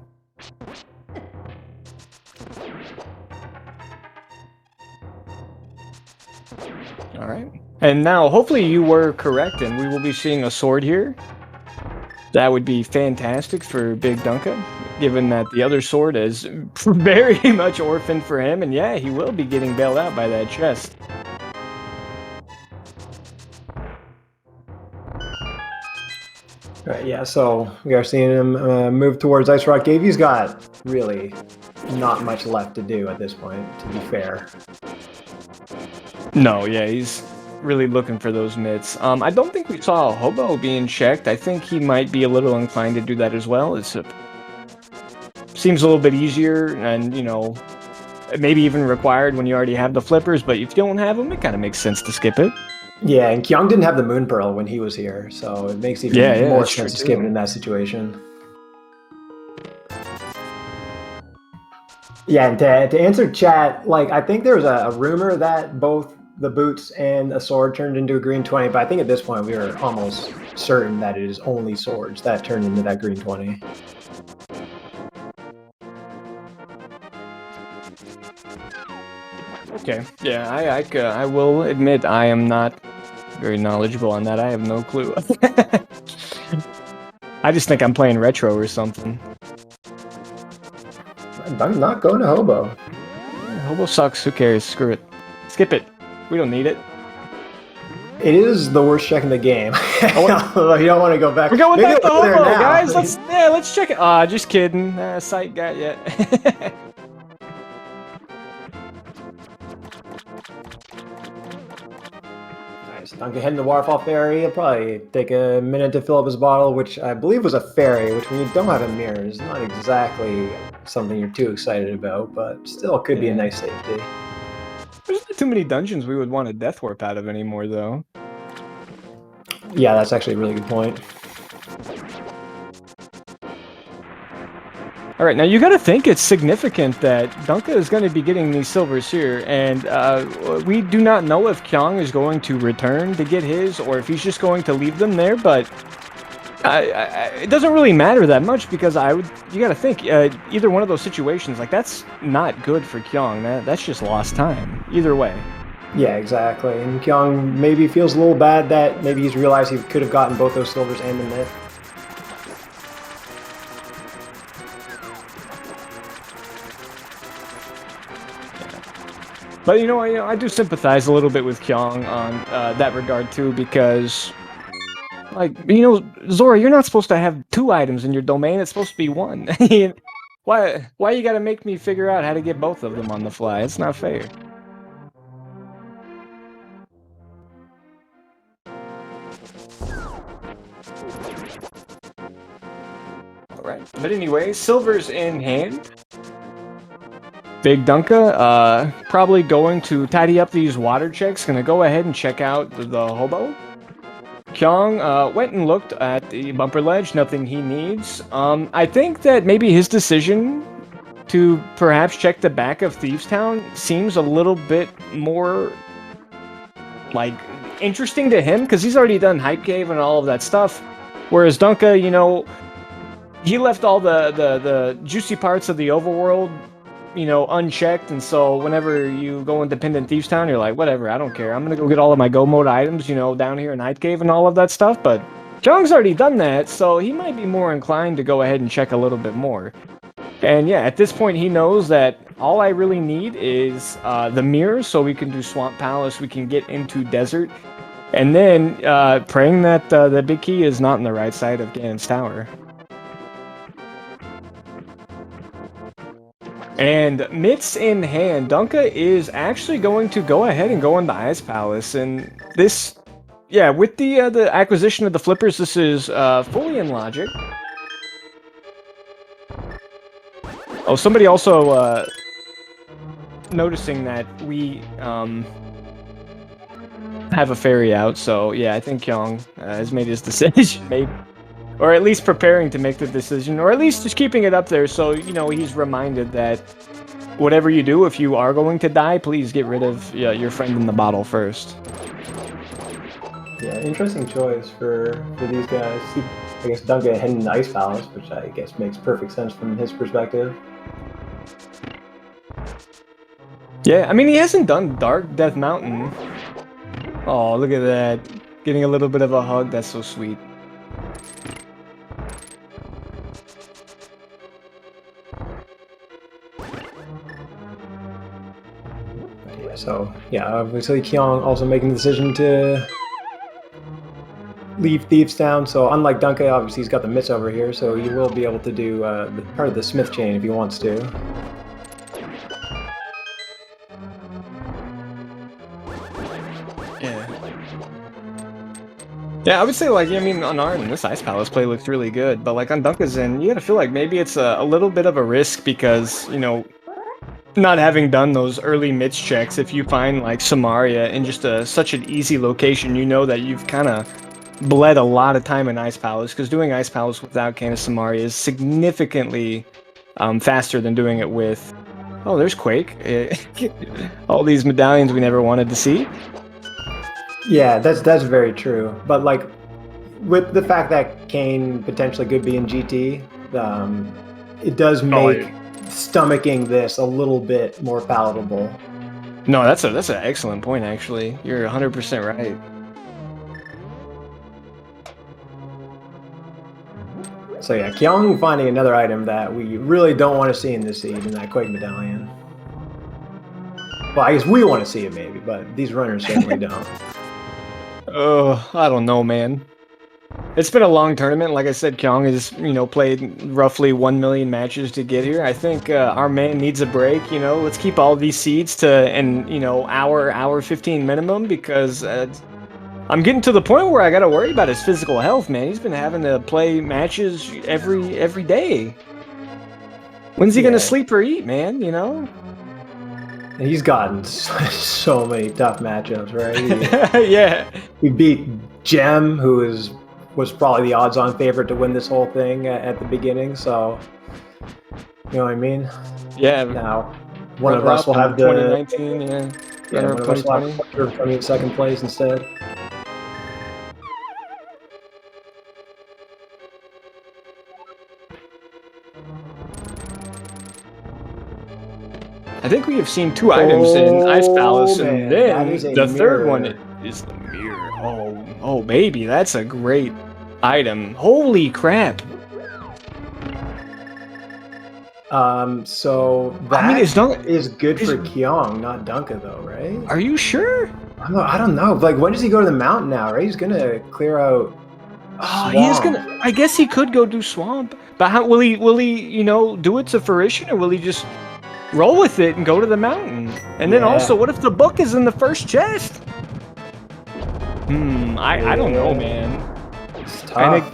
All right. And now, hopefully you were correct, and we will be seeing a sword here. That would be fantastic for BigDunka, given that the other sword is very much orphaned for him, and yeah, he will be getting bailed out by that chest. Right, yeah, so we are seeing him move towards Ice Rock Cave. He's got really not much left to do at this point, to be fair. No, yeah, he's really looking for those mitts. I don't think we saw a hobo being checked. I think he might be a little inclined to do that as well. It seems a little bit easier and, you know, maybe even required when you already have the flippers, but if you don't have them, it kind of makes sense to skip it. Yeah, and Kyong didn't have the Moon Pearl when he was here, so it makes even more sense to skip it in that situation. Yeah, and to answer chat, like, I think there was a rumor that both the boots and a sword turned into a green 20, but I think at this point we are almost certain that it is only swords that turned into that green 20. Okay, yeah, I will admit I am not very knowledgeable on that. I have no clue. I just think I'm playing retro or something. I'm not going to Hobo. Yeah, Hobo sucks. Who cares? Screw it. Skip it. We don't need it. It is the worst check in the game. Although you don't want to go back. We're going back to Hobo, guys. Let's check it. Just kidding. Sight got yet. Duncan heading to Waterfall Ferry. He'll probably take a minute to fill up his bottle, which I believe was a ferry, which when you don't have a mirror is not exactly something you're too excited about, but still could be a nice safety. There's not too many dungeons we would want a death warp out of anymore, though. Yeah, that's actually a really good point. All right, now you got to think it's significant that Dunka is going to be getting these silvers here, and we do not know if Kyong is going to return to get his, or if he's just going to leave them there, but it doesn't really matter that much, because you got to think, either one of those situations, like, that's not good for Kyong. That's just lost time, either way. Yeah, exactly. And Kyong maybe feels a little bad that maybe he's realized he could have gotten both those silvers and the myth. But you know, I do sympathize a little bit with Kyong on that regard too, because, like, you know, Zora, you're not supposed to have 2 items in your domain. It's supposed to be 1. Why you gotta make me figure out how to get both of them on the fly? It's not fair. All right, but anyway, silver's in hand. BigDunka, probably going to tidy up these water checks. Gonna go ahead and check out the hobo. Kyong went and looked at the bumper ledge. Nothing he needs. I think that maybe his decision to perhaps check the back of Thieves Town seems a little bit more, like, interesting to him, because he's already done Hype Cave and all of that stuff. Whereas Dunka, you know, he left all the juicy parts of the overworld, you know, unchecked, and so whenever you go into Pendant Thieves Town, you're like, whatever, I don't care. I'm gonna go get all of my go mode items, you know, down here in Hype Cave and all of that stuff. But Kyong's already done that, so he might be more inclined to go ahead and check a little bit more. And yeah, at this point, he knows that all I really need is the mirror, so we can do Swamp Palace, we can get into Desert, and then praying that the big key is not on the right side of Ganon's tower. And mitts in hand, Dunka is actually going to go ahead and go in the Ice Palace, and this, yeah, with the acquisition of the flippers, this is fully in logic. Oh, somebody also noticing that we have a ferry out, so yeah, I think Kyong has made his decision, maybe. Or at least preparing to make the decision, or at least just keeping it up there so, you know, he's reminded that whatever you do, if you are going to die, please get rid of your friend in the bottle first. Yeah, interesting choice for these guys. I guess Dunka heading to Ice Palace, which I guess makes perfect sense from his perspective. Yeah, I mean, he hasn't done Dark Death Mountain. Oh, look at that. Getting a little bit of a hug, that's so sweet. So, yeah, obviously Kyong also making the decision to leave Thieves Town. So, unlike Dunka, obviously he's got the mitts over here, so he will be able to do part of the Smith chain if he wants to. Yeah, I would say, like, I mean, on Arden, this Ice Palace play looked really good, but, like, on Dunka's end, you gotta feel like maybe it's a little bit of a risk because, you know, not having done those early mitts checks, if you find, like, Samaria in just such an easy location, you know that you've kind of bled a lot of time in Ice Palace, because doing Ice Palace without Canis Samaria is significantly faster than doing it with... Oh, there's Quake. All these medallions we never wanted to see. Yeah, that's very true. But, like, with the fact that Kane potentially could be in GT, it does make stomaching this a little bit more palatable. No, that's an excellent point, actually. You're 100% right. So yeah, Kyong finding another item that we really don't want to see in this seed, in that Quake medallion. Well, I guess we want to see it maybe, but these runners certainly don't. Oh, I don't know, man. It's been a long tournament. Like I said, Kyong has, you know, played roughly 1 million matches to get here. I think our man needs a break, you know. Let's keep all these seeds to, and, you know, hour 15 minimum, because I'm getting to the point where I gotta worry about his physical health, man. He's been having to play matches every day. When's he gonna sleep or eat, man? You know? And he's gotten so many tough matchups, right? Yeah. He beat Gem, who was probably the odds-on favorite to win this whole thing at the beginning. So, you know what I mean? Yeah. Now, one of us will have the 2019. Yeah. One of us will have Fletcher coming in second place instead. I think we have seen 2 items in Ice Palace, and then the third one is the mirror. Oh, baby, that's a great item. Holy crap! So that is good for Kyong, not Dunka, though, right? Are you sure? I don't know. Like, when does he go to the mountain now? Right? He's gonna clear out. Oh, he is gonna. I guess he could go do swamp, but how will he? Will he? You know, do it to fruition, or will he just roll with it and go to the mountain? And then also, what if the book is in the first chest? I don't know, man. It's tough.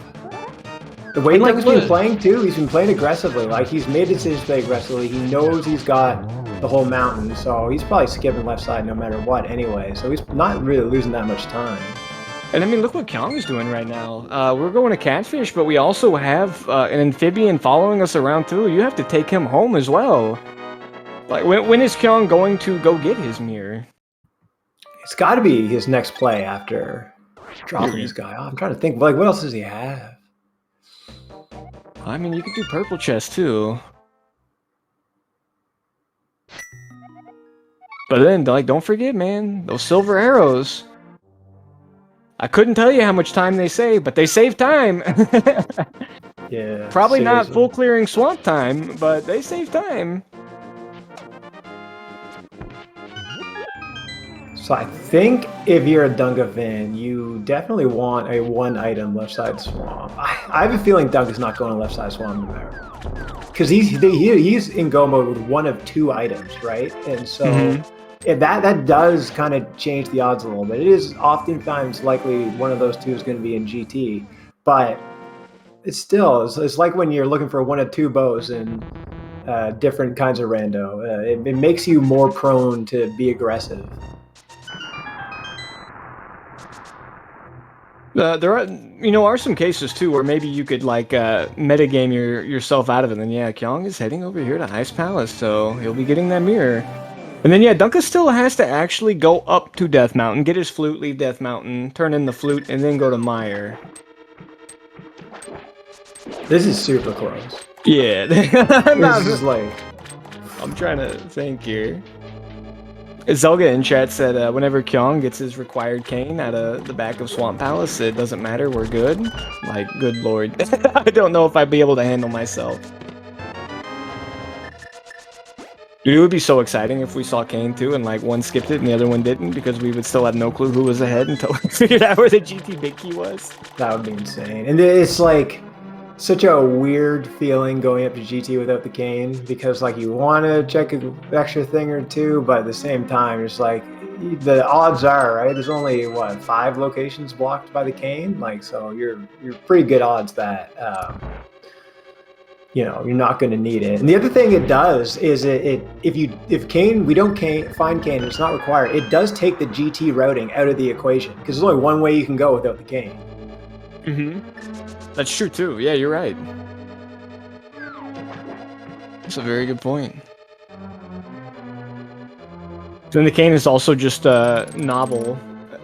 The way Dunka's been playing too, he's been playing aggressively. Like, he's made decisions to play aggressively. He knows he's got the whole mountain, so he's probably skipping left side no matter what anyway. So he's not really losing that much time. And I mean, look what Kyong is doing right now. We're going to Catfish, but we also have an amphibian following us around too. You have to take him home as well. Like, when is Kyong going to go get his mirror? It's got to be his next play after dropping this guy off. I'm trying to think, like, what else does he have? I mean, you could do purple chest too. But then, like, don't forget, man, those silver arrows. I couldn't tell you how much time they save, but they save time. Yeah. Probably not full clearing swamp time, but they save time. So I think if you're a Dunka fan, you definitely want a 1-item left side swamp. I have a feeling Dunka's not going to left side swamp no matter, because he's in go mode with 1 of 2 items, right? And so that does kind of change the odds a little bit. It is oftentimes likely one of those 2 is going to be in GT, but it's still it's like when you're looking for 1 of 2 bows in different kinds of rando. It makes you more prone to be aggressive. There are some cases too where maybe you could like metagame yourself out of it. And then Kyong is heading over here to Ice Palace, so he'll be getting that mirror. And then Dunka still has to actually go up to Death Mountain, get his flute, leave Death Mountain, turn in the flute, and then go to Mire. This is super close. Yeah, this is like. I'm trying to think here. Zelga in chat said whenever Kyong gets his required cane out of the back of Swamp Palace, it doesn't matter, we're good. Like, good lord. I don't know if I'd be able to handle myself. Dude, it would be so exciting if we saw Kane too, and like one skipped it and the other one didn't, because we would still have no clue who was ahead until we figured out where the GT big key was. That would be insane. And it's like such a weird feeling going up to GT without the cane, because like you want to check an extra thing or 2, but at the same time, it's like the odds are, right, there's only what 5 locations blocked by the cane, like, so you're pretty good odds that you're not going to need it. And the other thing it does is if we don't find cane, it's not required, it does take the GT routing out of the equation, because there's only one way you can go without the cane. That's true too. Yeah, you're right. That's a very good point. Then the cane is also just novel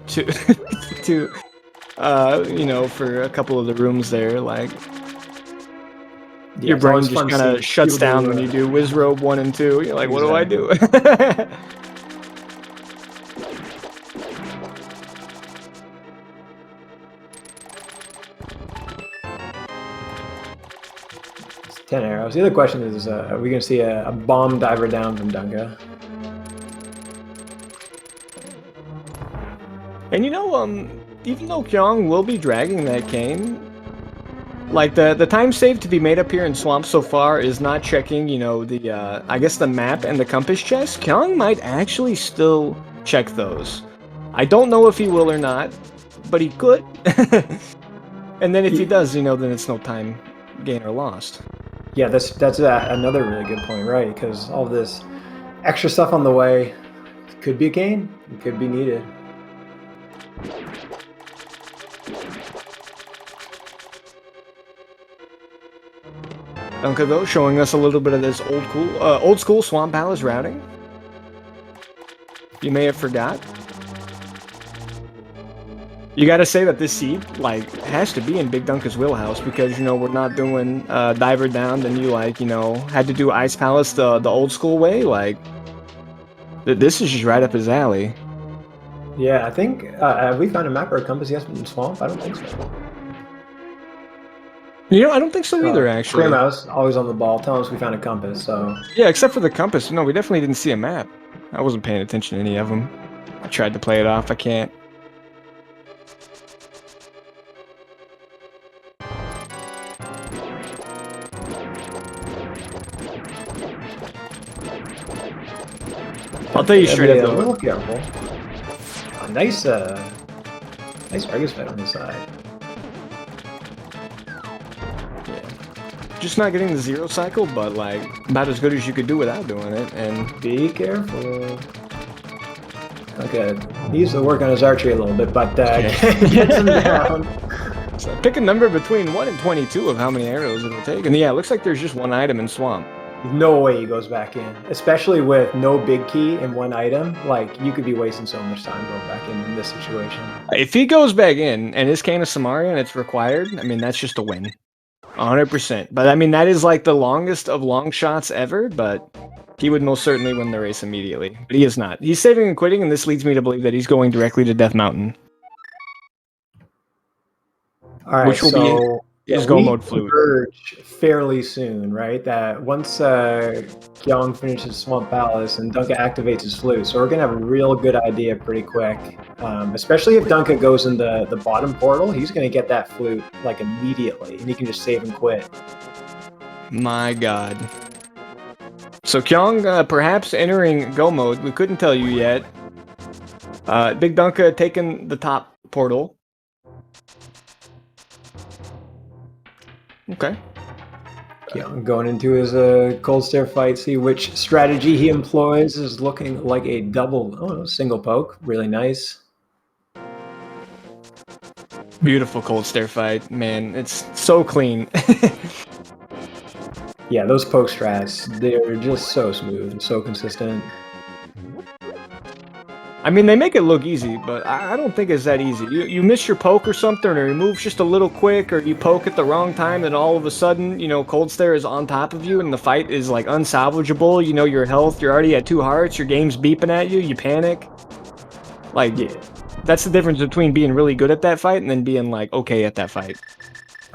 to for a couple of the rooms there, like your brain just kind of shuts down when you do Wizrobe 1 and 2. You're like, what do I do? It's 10 arrows. The other question is, are we going to see a bomb diver down from Dunka? And even though Kyong will be dragging that cane, like the time saved to be made up here in Swamp so far is not checking, I guess the map and the compass chest. Kyong might actually still check those. I don't know if he will or not, but he could. And then if he does, then it's no time gain or lost. Yeah, that's another really good point, right? Because all this extra stuff on the way could be a gain, it could be needed. Dunka though, showing us a little bit of this old school Swamp Palace routing. You may have forgot. You gotta say that this seed, like, has to be in BigDunka's wheelhouse because, you know, we're not doing Diver Down, then you, like, you know, had to do Ice Palace the old school way. Like, this is just right up his alley. Yeah, I think have we found a map or a compass yet in Swamp? I don't think so. You know, I don't think so either, actually. Mouse, always on the ball, telling us we found a compass, so... Yeah, except for the compass. No, we definitely didn't see a map. I wasn't paying attention to any of them. I tried to play it off, I can't. I'll tell you straight up, though. A little careful. Nice Argus fight on the side. Yeah. Just not getting the 0 cycle, but like about as good as you could do without doing it. And be careful. Okay, he needs to work on his archery a little bit, but gets him down. So pick a number between 1 and 22 of how many arrows it'll take. And yeah, it looks like there's just one item in Swamp. No way he goes back in, especially with no big key and one item. Like, you could be wasting so much time going back in this situation. If he goes back in and his cane of Samaria and it's required, I mean, that's just a win. 100%. But I mean, that is like the longest of long shots ever, but he would most certainly win the race immediately. But he is not. He's saving and quitting, and this leads me to believe that he's going directly to Death Mountain. All right, which will be his go mode flute. Fairly soon, right? That once Kyong finishes Swamp Palace and Dunka activates his flute, so we're gonna have a real good idea pretty quick. Especially if Dunka goes in the bottom portal, he's gonna get that flute like immediately, and he can just save and quit. My God. So Kyong perhaps entering go mode. We couldn't tell you yet. BigDunka taking the top portal. Okay. Kyong going into his cold stare fight, see which strategy he employs. Is looking like a single poke. Really nice. Beautiful cold stare fight, man. It's so clean. Yeah, those poke strats, they're just so smooth and so consistent. I mean, they make it look easy, but I don't think it's that easy. You miss your poke or something, or your move's just a little quick, or you poke at the wrong time, and all of a sudden, you know, Cold Stare is on top of you, and the fight is, like, unsalvageable. You know, your health, you're already at 2 hearts, your game's beeping at you, you panic. Like, yeah, that's the difference between being really good at that fight and then being, like, okay at that fight.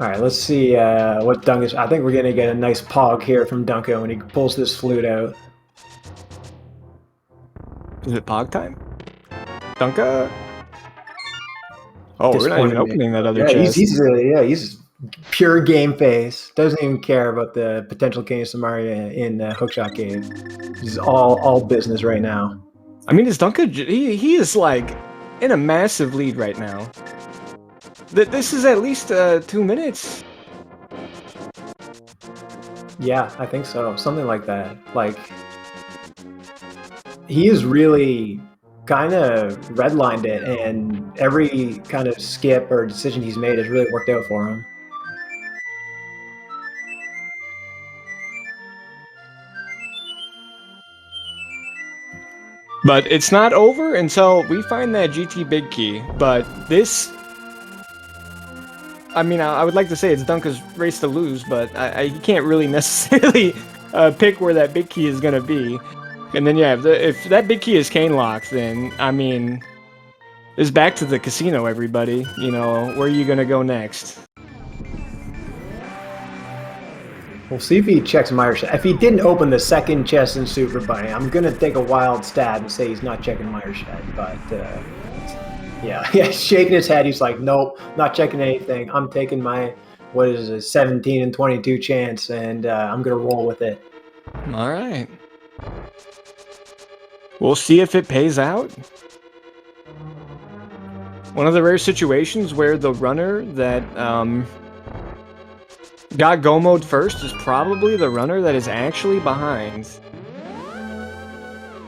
All right, let's see what Dunka... I think we're going to get a nice pog here from Dunka when he pulls this flute out. Is it pog time? Dunka? Oh, we're not even opening that other chest. He's pure game face. Doesn't even care about the potential cane of Samaria in Hookshot Cave. He's all business right now. I mean, is Dunka... He is, like, in a massive lead right now. This is at least 2 minutes. Yeah, I think so. Something like that. Like, he is really kind of redlined it, and every kind of skip or decision he's made has really worked out for him. But it's not over until we find that GT big key. But this... I mean, I would like to say it's Dunka's race to lose, but you can't really necessarily pick where that big key is going to be. And then, yeah, if that big key is cane locked, then, I mean, it's back to the casino, everybody. You know, where are you going to go next? We'll see if he checks Myers. If he didn't open the second chest in Super Bunny, I'm going to take a wild stab and say he's not checking Myers shed, but... Yeah, shaking his head. He's like, nope, not checking anything. I'm taking my, 17 and 22 chance, and I'm going to roll with it. All right. We'll see if it pays out. One of the rare situations where the runner that got go mode first is probably the runner that is actually behind.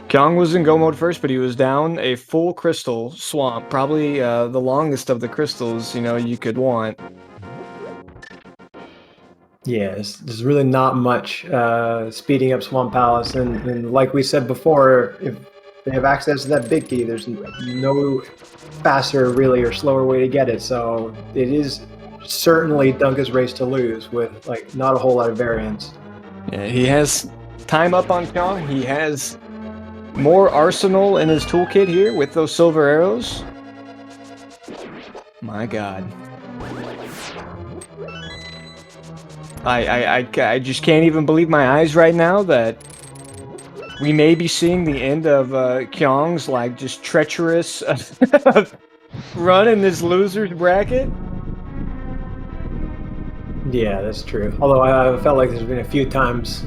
Kyong was in go mode first, but he was down a full crystal swamp, probably the longest of the crystals, you know, you could want. Yeah, there's really not much speeding up Swamp Palace, and like we said before, if they have access to that big key, there's no faster, really, or slower way to get it. So it is certainly Dunka's race to lose with like not a whole lot of variance. Yeah, he has time up on Kyong. He has more arsenal in his toolkit here with those silver arrows. My God. I just can't even believe my eyes right now that we may be seeing the end of Kyong's like just treacherous run in this loser's bracket. Yeah, that's true. Although I felt like there's been a few times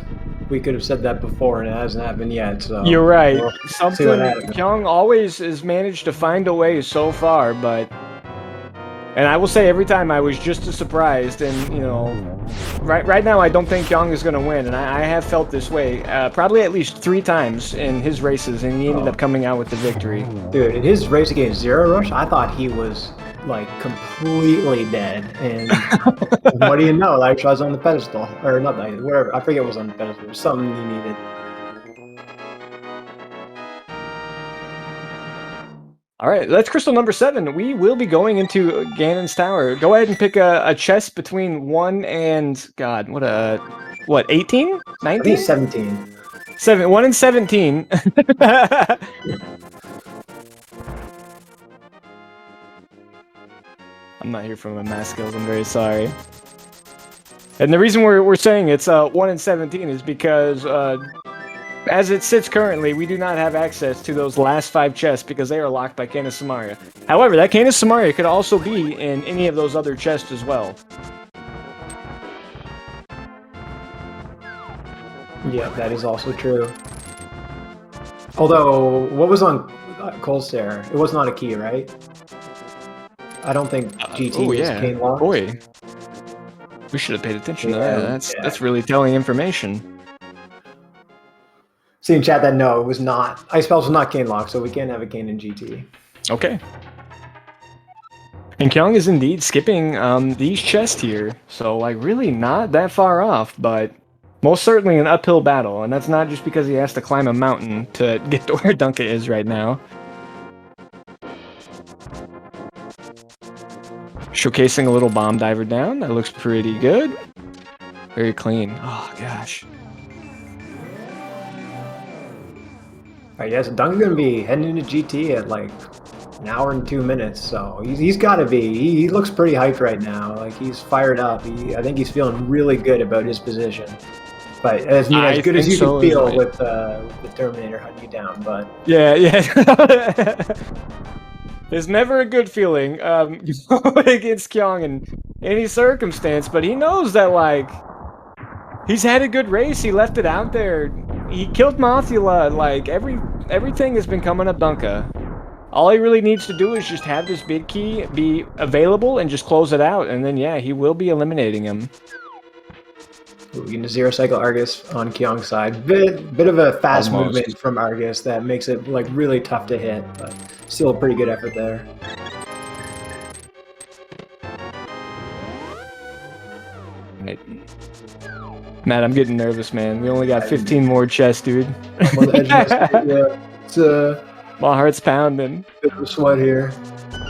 we could have said that before and it hasn't happened yet. So you're right. We'll Something Kyong always has managed to find a way so far, but and I will say every time I was just as surprised, and you know, right now I don't think Kyong is going to win, and I have felt this way probably at least 3 times in his races, and he ended up coming out with the victory. Dude, in his race against Zero Rush, I thought he was like completely dead, and what do you know? Like I was on the pedestal, or not, like, whatever. I forget what was on the pedestal. There's something he needed. All right, that's crystal number 7. We will be going into Ganon's tower. Go ahead and pick a chest between 1 and God. What 18? 19? I think 17. 1 and 17. I'm not here for my math skills. I'm very sorry. And the reason we're saying it's 1 and 17 is because as it sits currently, we do not have access to those last 5 chests because they are locked by Canis Samaria. However, that Canis Samaria could also be in any of those other chests as well. Yeah, that is also true. Although, what was on Cold Stare? It was not a key, right? I don't think GT is cane locked. Boy, we should have paid attention to that. That's really telling information. See in chat that no, it was not. Ice Spells was not cane locked, so we can't have a cane in GT. Okay. And Kyong is indeed skipping these chests here, so like really not that far off, but most certainly an uphill battle, and that's not just because he has to climb a mountain to get to where Dunka is right now. Showcasing a little bomb diver down, that looks pretty good. Very clean. Oh gosh. Alright, yes, Dunka's gonna be heading into GT at like an hour and 2 minutes, so he's got to be. He looks pretty hyped right now. Like he's fired up. I think he's feeling really good about his position. But as good as you can feel with the Terminator hunting you down. But yeah. There's never a good feeling against Kyong in any circumstance, but he knows that like he's had a good race. He left it out there. He killed Mothula. Like everything has been coming up Dunka. All he really needs to do is just have this big key be available and just close it out, and then yeah, he will be eliminating him. We're getting a 0 cycle Argus on Kyong's side. Bit of a fast movement from Argus that makes it like really tough to hit, but still a pretty good effort there. Right. Matt, I'm getting nervous, man. We only got 15 more chests, dude. I'm on the edge of my it's my heart's pounding. bit of a sweat here.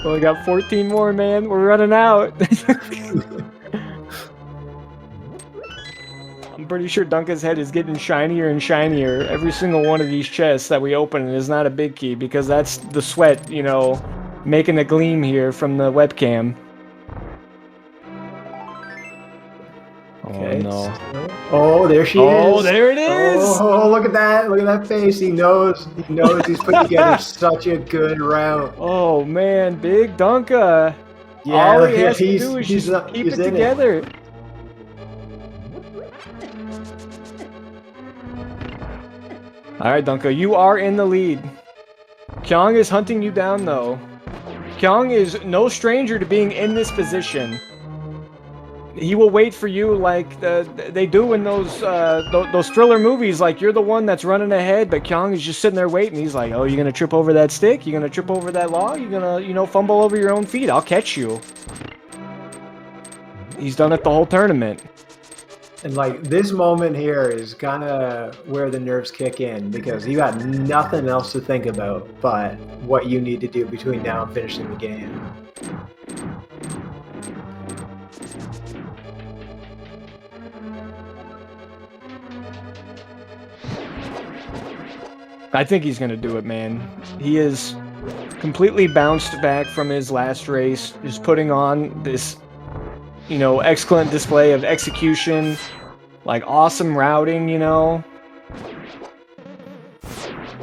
We only got 14 more, man. We're running out. I'm pretty sure Dunka's head is getting shinier and shinier. Every single one of these chests that we open is not a big key because that's the sweat, you know, making a gleam here from the webcam. Okay. Oh no. Oh, there she is. Oh, there it is. Oh, look at that. Look at that face. He knows he's put together such a good round. Oh man, Big Dunka. Yeah, all he has to do is just keep it together. Alright, Dunka, you are in the lead. Kyong is hunting you down, though. Kyong is no stranger to being in this position. he will wait for you like they do in those thriller movies. Like you're the one that's running ahead, but Kyong is just sitting there waiting. He's like, "Oh, you're gonna trip over that stick? You're gonna trip over that log? You're gonna, fumble over your own feet? I'll catch you." He's done it the whole tournament. And like this moment here is kind of where the nerves kick in because you got nothing else to think about but what you need to do between now and finishing the game. I think he's gonna do it, man. He is completely bounced back from his last race, just putting on this, excellent display of execution, like awesome routing,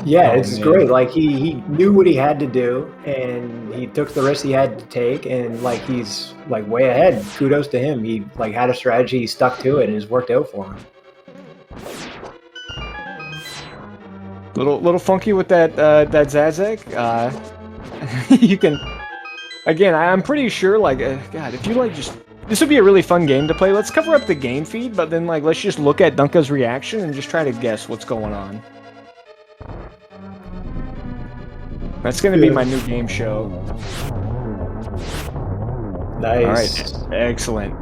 Yeah, Oh, it's man. great. Like he knew what he had to do, and he took the risk he had to take, and like he's like way ahead. Kudos to him. He like had a strategy, he stuck to it, and it's worked out for him. Little funky with that Zazek. You can, again, I'm pretty sure, like, God, if you like just, this would be a really fun game to play. Let's cover up the game feed, but then like let's just look at Dunka's reaction and just try to guess what's going on. That's gonna be my new game show. Nice. All right, excellent.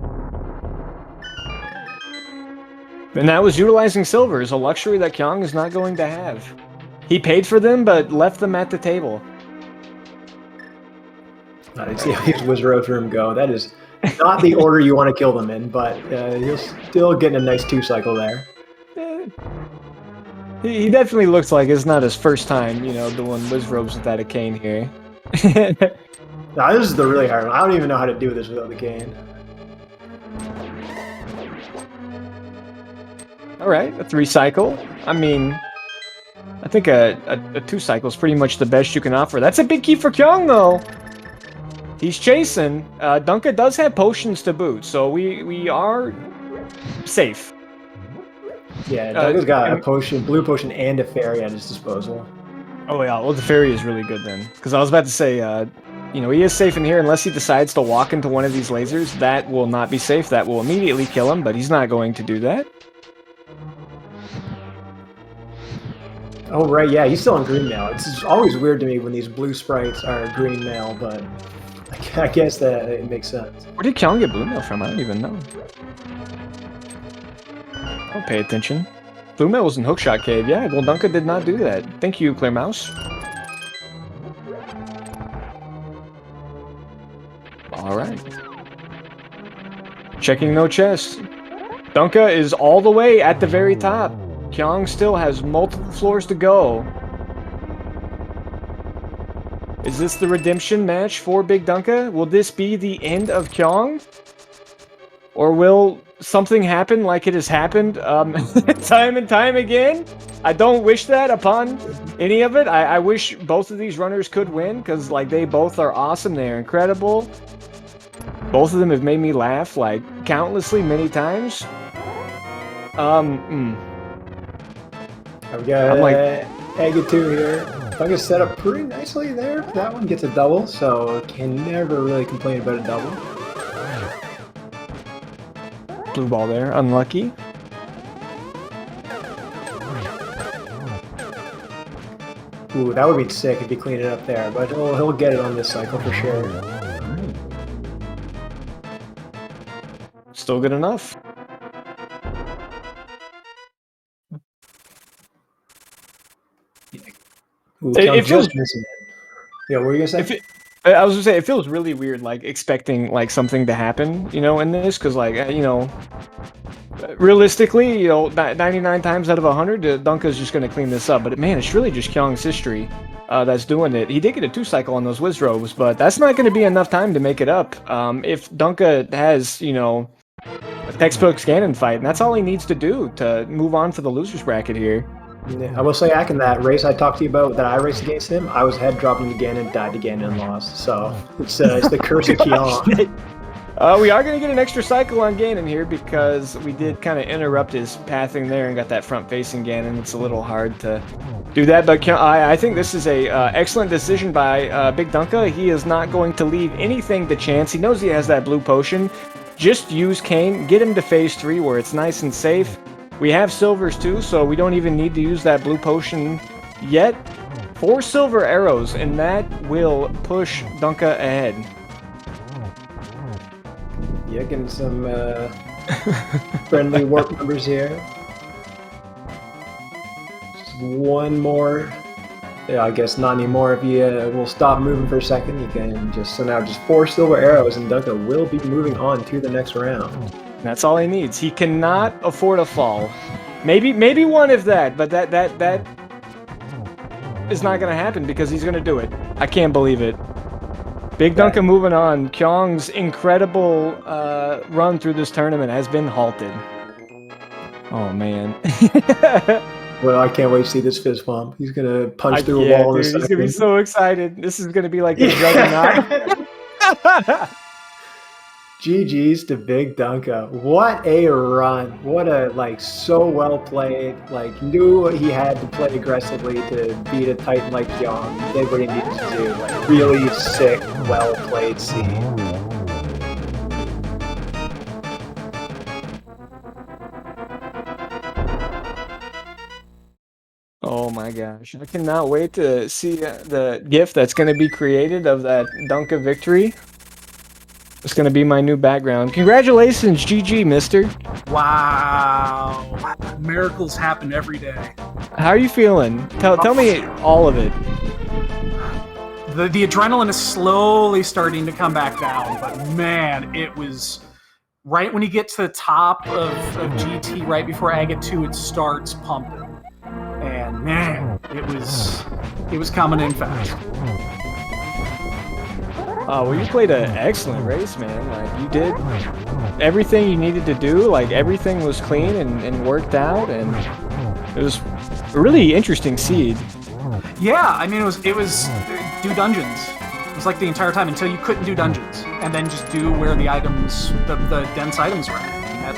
And that was utilizing silvers, a luxury that Kyong is not going to have. He paid for them, but left them at the table. Let's see how these Wizard Room go. That is not the order you want to kill them in, but you'll still get a nice 2-cycle there. He definitely looks like it's not his first time, doing Wizrobes without a cane here. Now, this is the really hard one. I don't even know how to do this without the cane. All right, a 3-cycle. I mean, I think a 2-cycle is pretty much the best you can offer. That's a big key for Kyong, though. He's chasing. Dunka does have potions to boot, so we are safe. Yeah, Dunka's got a potion, blue potion, and a fairy at his disposal. Oh yeah, well the fairy is really good then. Because I was about to say, he is safe in here unless he decides to walk into one of these lasers. That will not be safe. That will immediately kill him, but he's not going to do that. Oh, right, yeah, he's still on green mail. It's always weird to me when these blue sprites are green mail, but I guess that it makes sense. Where did Kyong get blue mail from? I don't even know. Don't pay attention. Blue mail was in Hookshot Cave. Yeah, well, Dunka did not do that. Thank you, Clear Mouse. All right. Checking no chest. Dunka is all the way at the very top. Kyong still has multiple floors to go. Is this the redemption match for BigDunka? Will this be the end of Kyong? Or will something happen like it has happened time and time again? I don't wish that upon any of it. I wish both of these runners could win, because like they both are awesome. They're incredible. Both of them have made me laugh like countlessly many times. I've got Aga 2 here. Dunka's set up pretty nicely there. That one gets a double, so can never really complain about a double. Blue ball there, unlucky. Ooh, that would be sick if he cleaned it up there, but he'll get it on this cycle for sure. Still good enough. Ooh, It feels missing it. Yeah, what were you gonna say? I was gonna say, it feels really weird, like, expecting, like, something to happen, in this, because, like, realistically, 99 times out of 100, Dunka's just gonna clean this up, but, man, it's really just Kyong's history that's doing it. He did get a 2-cycle on those Wizrobes, but that's not gonna be enough time to make it up. If Dunka has, a textbook Ganon fight, and that's all he needs to do to move on for the loser's bracket here. Yeah, I will say, Ak, in that race I talked to you about that I raced against him, I was head dropping to Ganon, died to Ganon, and lost. So it's the curse of Kyong. We are going to get an extra cycle on Ganon here because we did kind of interrupt his pathing there and got that front-facing Ganon. It's a little hard to do that, but I think this is a excellent decision by BigDunka. He is not going to leave anything to chance. He knows he has that blue potion. just use Kane, get him to phase 3 where it's nice and safe. We have silvers too, so we don't even need to use that blue potion yet. 4 silver arrows, and that will push Dunka ahead. Yeah, getting some friendly warp numbers here. Just one more. Yeah, I guess not anymore. If you will stop moving for a second, you can just, so now just 4 silver arrows, and Dunka will be moving on to the next round. That's all he needs. He cannot afford a fall. Maybe one if that, but that is not gonna happen because he's gonna do it. I can't believe it. BigDunka moving on. Kyong's incredible run through this tournament has been halted. Oh man. Well, I can't wait to see this fist bump. He's gonna punch through a wall in a second. He's gonna be so excited. This is gonna be like the juggernaut. GG's to BigDunka. What a run. What a, like, so well played. Like, knew he had to play aggressively to beat a Titan like Kyong. He did what he needed to do. Like, really sick, well played scene. Oh my gosh. I cannot wait to see the GIF that's going to be created of that Dunka victory. It's going to be my new background. Congratulations, GG, mister. Wow. Miracles happen every day. How are you feeling? Tell me all of it. The adrenaline is slowly starting to come back down, but man, it was right when you get to the top of GT, right before Aga 2, it starts pumping. And man, it was coming in fast. Well, you played an excellent race, man. Like, you did everything you needed to do. Like, everything was clean and worked out, and it was a really interesting seed. Yeah, I mean, it was do dungeons. It was like the entire time until you couldn't do dungeons, and then just do where the items, the dense items were. And that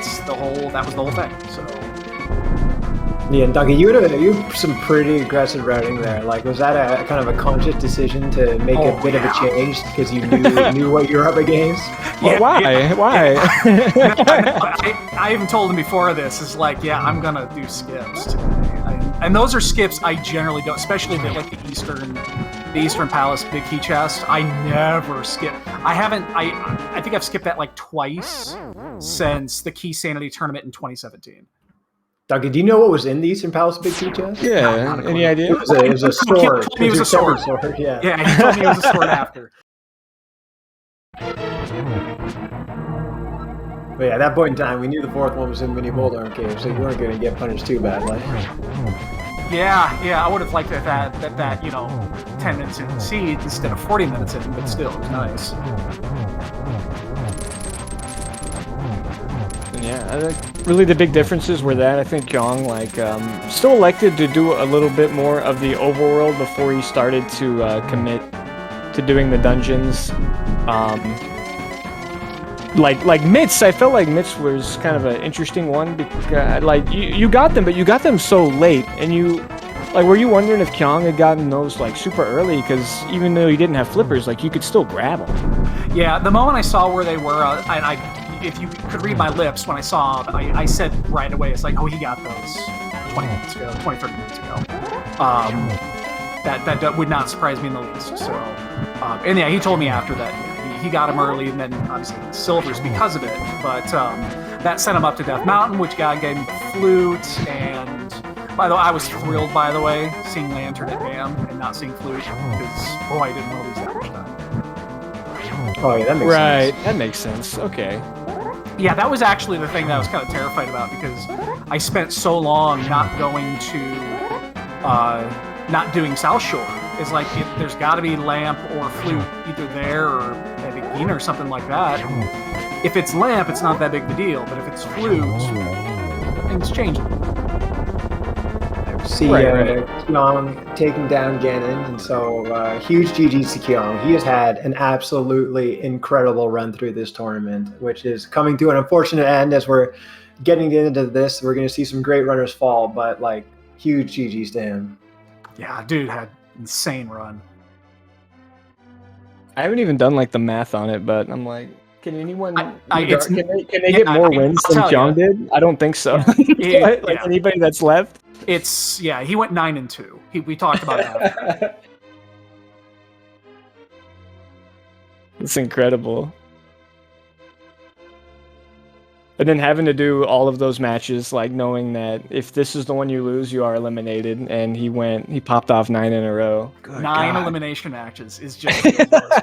was the whole thing. So. Yeah, and Dunka, you had some pretty aggressive routing there. Like, was that a kind of a conscious decision to make a bit of a change because you knew what you're up against? Yeah, why? I even told him before this, is like, yeah, I'm gonna do skips today. And those are skips I generally don't, especially like the Eastern Palace big key chest. I never skip. I think I've skipped that like twice since the Key Sanity tournament in 2017. Dunka, do you know what was in the Eastern Palace big key chest? Yeah, any idea? It was a sword. It was a sword. Yeah, he told me it was a sword after. But yeah, at that point in time, we knew the 4th one was in Mini Boulder Cave, so you weren't going to get punished too badly. Yeah, I would have liked that 10 minutes in seed instead of 40 minutes in, but still, it was nice. Yeah, really the big differences were that I think Kyong still elected to do a little bit more of the overworld before he started to commit to doing the dungeons. Like Mitz, I felt like Mitz was kind of an interesting one because you got them, but you got them so late, and were you wondering if Kyong had gotten those like super early? Because even though you didn't have flippers, like you could still grab them. Yeah, the moment I saw where they were, if you could read my lips when I saw them, I said right away, it's like, oh, he got those 20 minutes ago, 20, 30 minutes ago. That would not surprise me in the least. So, and yeah, he told me after that he got him early, and then obviously silvers because of it. But that sent him up to Death Mountain, which gave him the flute. And by the way, I was thrilled, by the way, seeing Lantern at Bam and not seeing flute because boy, I didn't want to lose that much time. Oh yeah, that makes sense. Right, that makes sense. Okay. Yeah, that was actually the thing that I was kind of terrified about because I spent so long not going to, not doing South Shore. It's like there's got to be lamp or flute either there or at Beguine or something like that. If it's lamp, it's not that big of a deal, but if it's flute, things change. See Kyong taking down Ganon, and so huge GG's to Kyong. He has had an absolutely incredible run through this tournament, which is coming to an unfortunate end as we're getting into this. We're going to see some great runners fall, but like huge GG's to him. Yeah, dude had insane run. I haven't even done like the math on it, but I'm like, Can anyone? it's- can they yeah, get more I'll wins than tell Kyong ya. did? I don't think so. Yeah, Like yeah. anybody that's left. He went 9-2. We talked about that. It's incredible. And then having to do all of those matches, like knowing that if this is the one you lose, you are eliminated. And he popped off 9 in a row. Good 9 God. elimination matches is just ridiculous.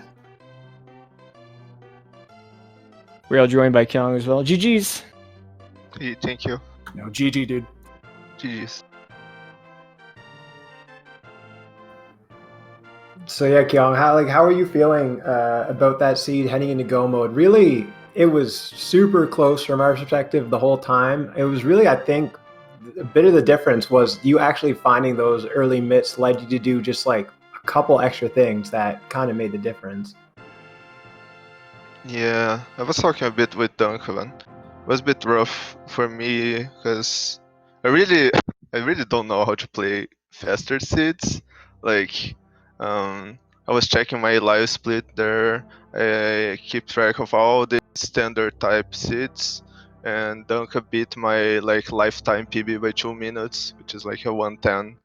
We're all joined by Kyong as well. GG's. Hey, thank you. No, GG, dude. GG's. So yeah, Kyong, how are you feeling about that seed heading into go mode? Really, it was super close from our perspective the whole time. It was really, I think, a bit of the difference was you actually finding those early mitts led you to do just like a couple extra things that kind of made the difference. Yeah, I was talking a bit with Duncan. It was a bit rough for me because I really don't know how to play faster seeds. Like, I was checking my live split there. I keep track of all the standard type seeds, and Duncan beat my like lifetime PB by 2 minutes, which is like a 110.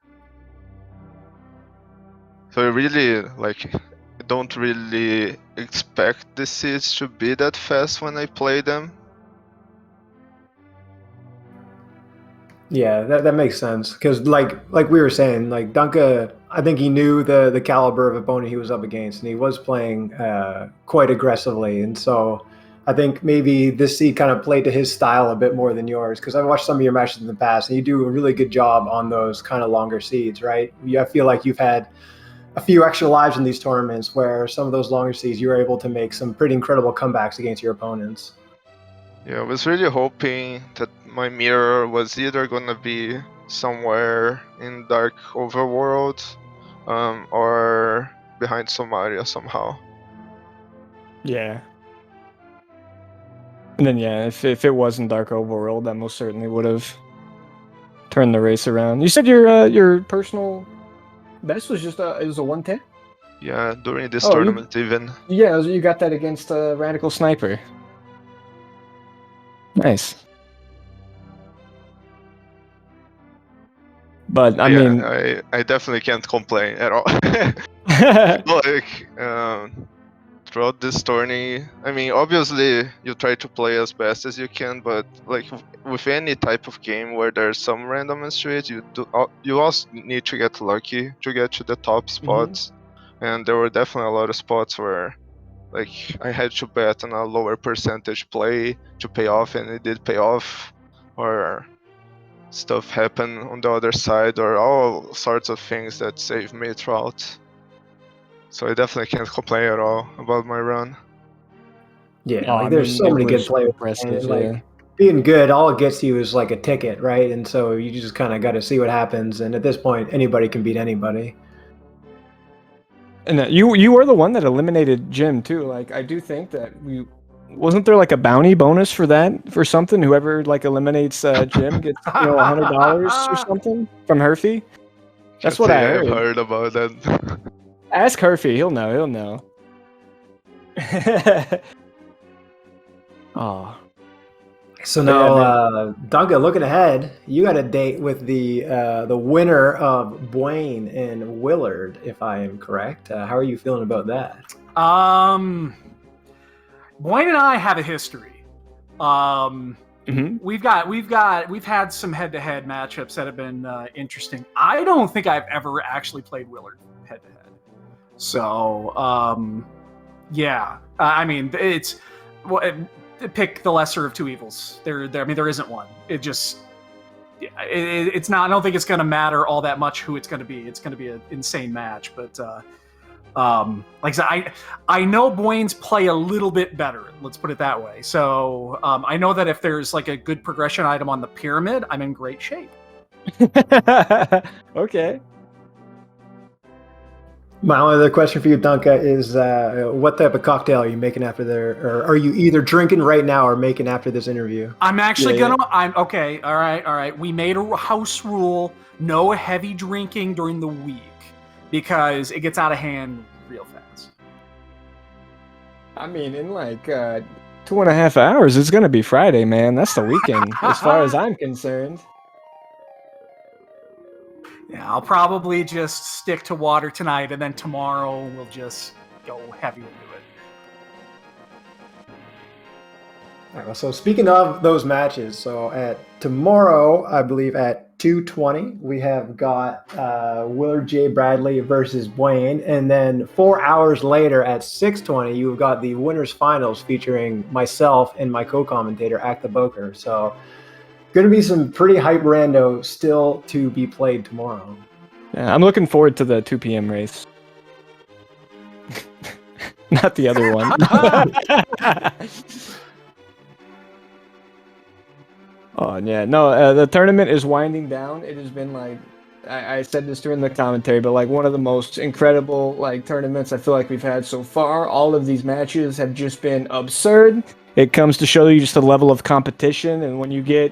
So I really like. I don't really expect the seeds to be that fast when I play them. Yeah, that makes sense because like we were saying, like Dunka, I think he knew the caliber of opponent he was up against, and he was playing quite aggressively, and so I think maybe this seed kind of played to his style a bit more than yours because I've watched some of your matches in the past, and you do a really good job on those kind of longer seeds, right? I feel like you've had a few extra lives in these tournaments where some of those longer seeds you were able to make some pretty incredible comebacks against your opponents. Yeah, I was really hoping that my mirror was either gonna be somewhere in Dark Overworld, or behind Somalia somehow. Yeah. And then yeah, if it wasn't Dark Overworld, that most certainly would have turned the race around. You said your personal best was just it was a 110? Yeah, during this Oh, tournament even. Yeah, you got that against Radical Sniper. Nice. But I mean, I definitely can't complain at all. Like, throughout this tourney, I mean, obviously you try to play as best as you can, but like with any type of game where there's some randomness to it, you also need to get lucky to get to the top spots. And there were definitely a lot of spots where like I had to bet on a lower percentage play to pay off, and it did pay off, or stuff happened on the other side, or all sorts of things that saved me throughout. So I definitely can't complain at all about my run. Yeah, Oh, like I there's mean, so it many good was players, impressive, and yeah. like being good, all it gets you is like a ticket, right? And so you just kind of got to see what happens. And at this point, anybody can beat anybody. And you were the one that eliminated Jim too. Like I do think that wasn't there like a bounty bonus for that for something? Whoever like eliminates Jim gets $100 or something from Herfy. That's Can't what say I I've heard. heard about that. Ask Herfy, he'll know. He'll know. Oh. So Yeah, now, Duncan, looking ahead, you got a date with the winner of Bwayne and Willard, if I am correct. How are you feeling about that? Boyne and I have a history. We've had some head-to-head matchups that have been interesting. I don't think I've ever actually played Willard head-to-head. So, yeah. I mean, it's pick the lesser of two evils. I mean, there isn't one. It's not. I don't think it's going to matter all that much who it's going to be. It's going to be an insane match, but. Like I said, I know Bwayne's play a little bit better. Let's put it that way. So I know that if there's like a good progression item on the pyramid, I'm in great shape. Okay. My only other question for you, Duncan, is what type of cocktail are you making after or are you either drinking right now or making after this interview? I'm actually I'm okay. All right. We made a house rule: no heavy drinking during the week because it gets out of hand real fast. I mean, in like 2.5 hours. It's gonna be Friday, man. That's the weekend, as far as I'm concerned. Yeah, I'll probably just stick to water tonight, and then tomorrow we'll just go heavy into it. All right, well, so speaking of those matches, so at tomorrow, I believe at 2:20, we have got Willard J. Bradley versus Wayne, and then 4 hours later at 6:20, you've got the winners finals featuring myself and my co-commentator Act the Boker. So, going to be some pretty hype rando still to be played tomorrow. Yeah, I'm looking forward to the 2 p.m. race. Not the other one. Oh yeah, no. The tournament is winding down. It has been like I said this during the commentary, but like one of the most incredible like tournaments I feel like we've had so far. All of these matches have just been absurd. It comes to show you just the level of competition, and when you get,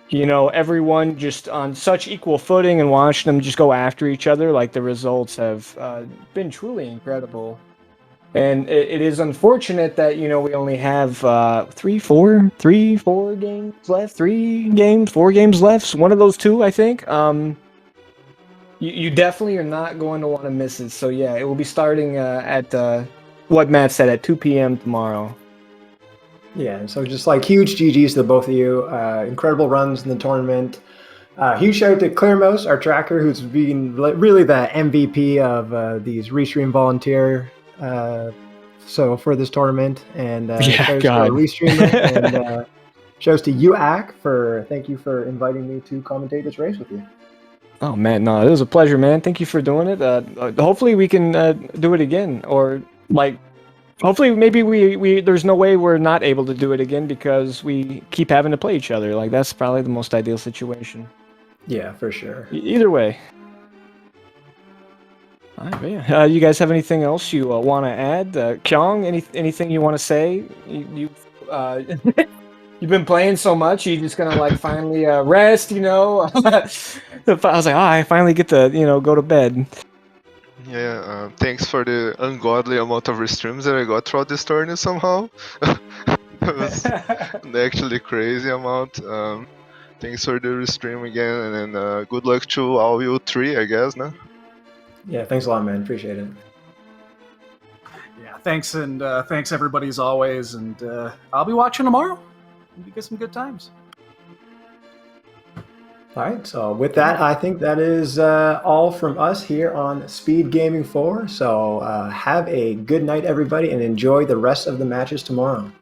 you know, everyone just on such equal footing and watching them just go after each other, like the results have been truly incredible. And it is unfortunate that, you know, we only have 4 games left, 4 games left. One of those two, I think. You definitely are not going to want to miss it. So yeah, it will be starting at what Matt said at 2 p.m. tomorrow. Yeah, so just like huge GGs to the both of you. Incredible runs in the tournament. Huge shout out to Clearmouse, our tracker, who's been really the MVP of these Restream volunteer. So for this tournament, and Yeah, shouts God. to Restreamer, and shouts to UAC for thank you for inviting me to commentate this race with you. Oh man, no, it was a pleasure, man. Thank you for doing it. Hopefully we can do it again, or like, hopefully maybe we there's no way we're not able to do it again because we keep having to play each other. Like that's probably the most ideal situation. Yeah, for sure. Either way. All right, yeah. You guys have anything else you want to add? Kyong, anything you want to say? You've been playing so much, you're just gonna like finally rest, you know? I was like, oh, I finally get to, you know, go to bed. Yeah, thanks for the ungodly amount of restreams that I got throughout this tournament somehow. That was actually crazy amount. Thanks for the restream again, and then good luck to all you three, I guess, no? Yeah, thanks a lot, man. Appreciate it. Yeah, thanks, and thanks everybody as always, and I'll be watching tomorrow. You get some good times. All right, so with that, I think that is all from us here on Speed Gaming 4. So have a good night, everybody, and enjoy the rest of the matches tomorrow.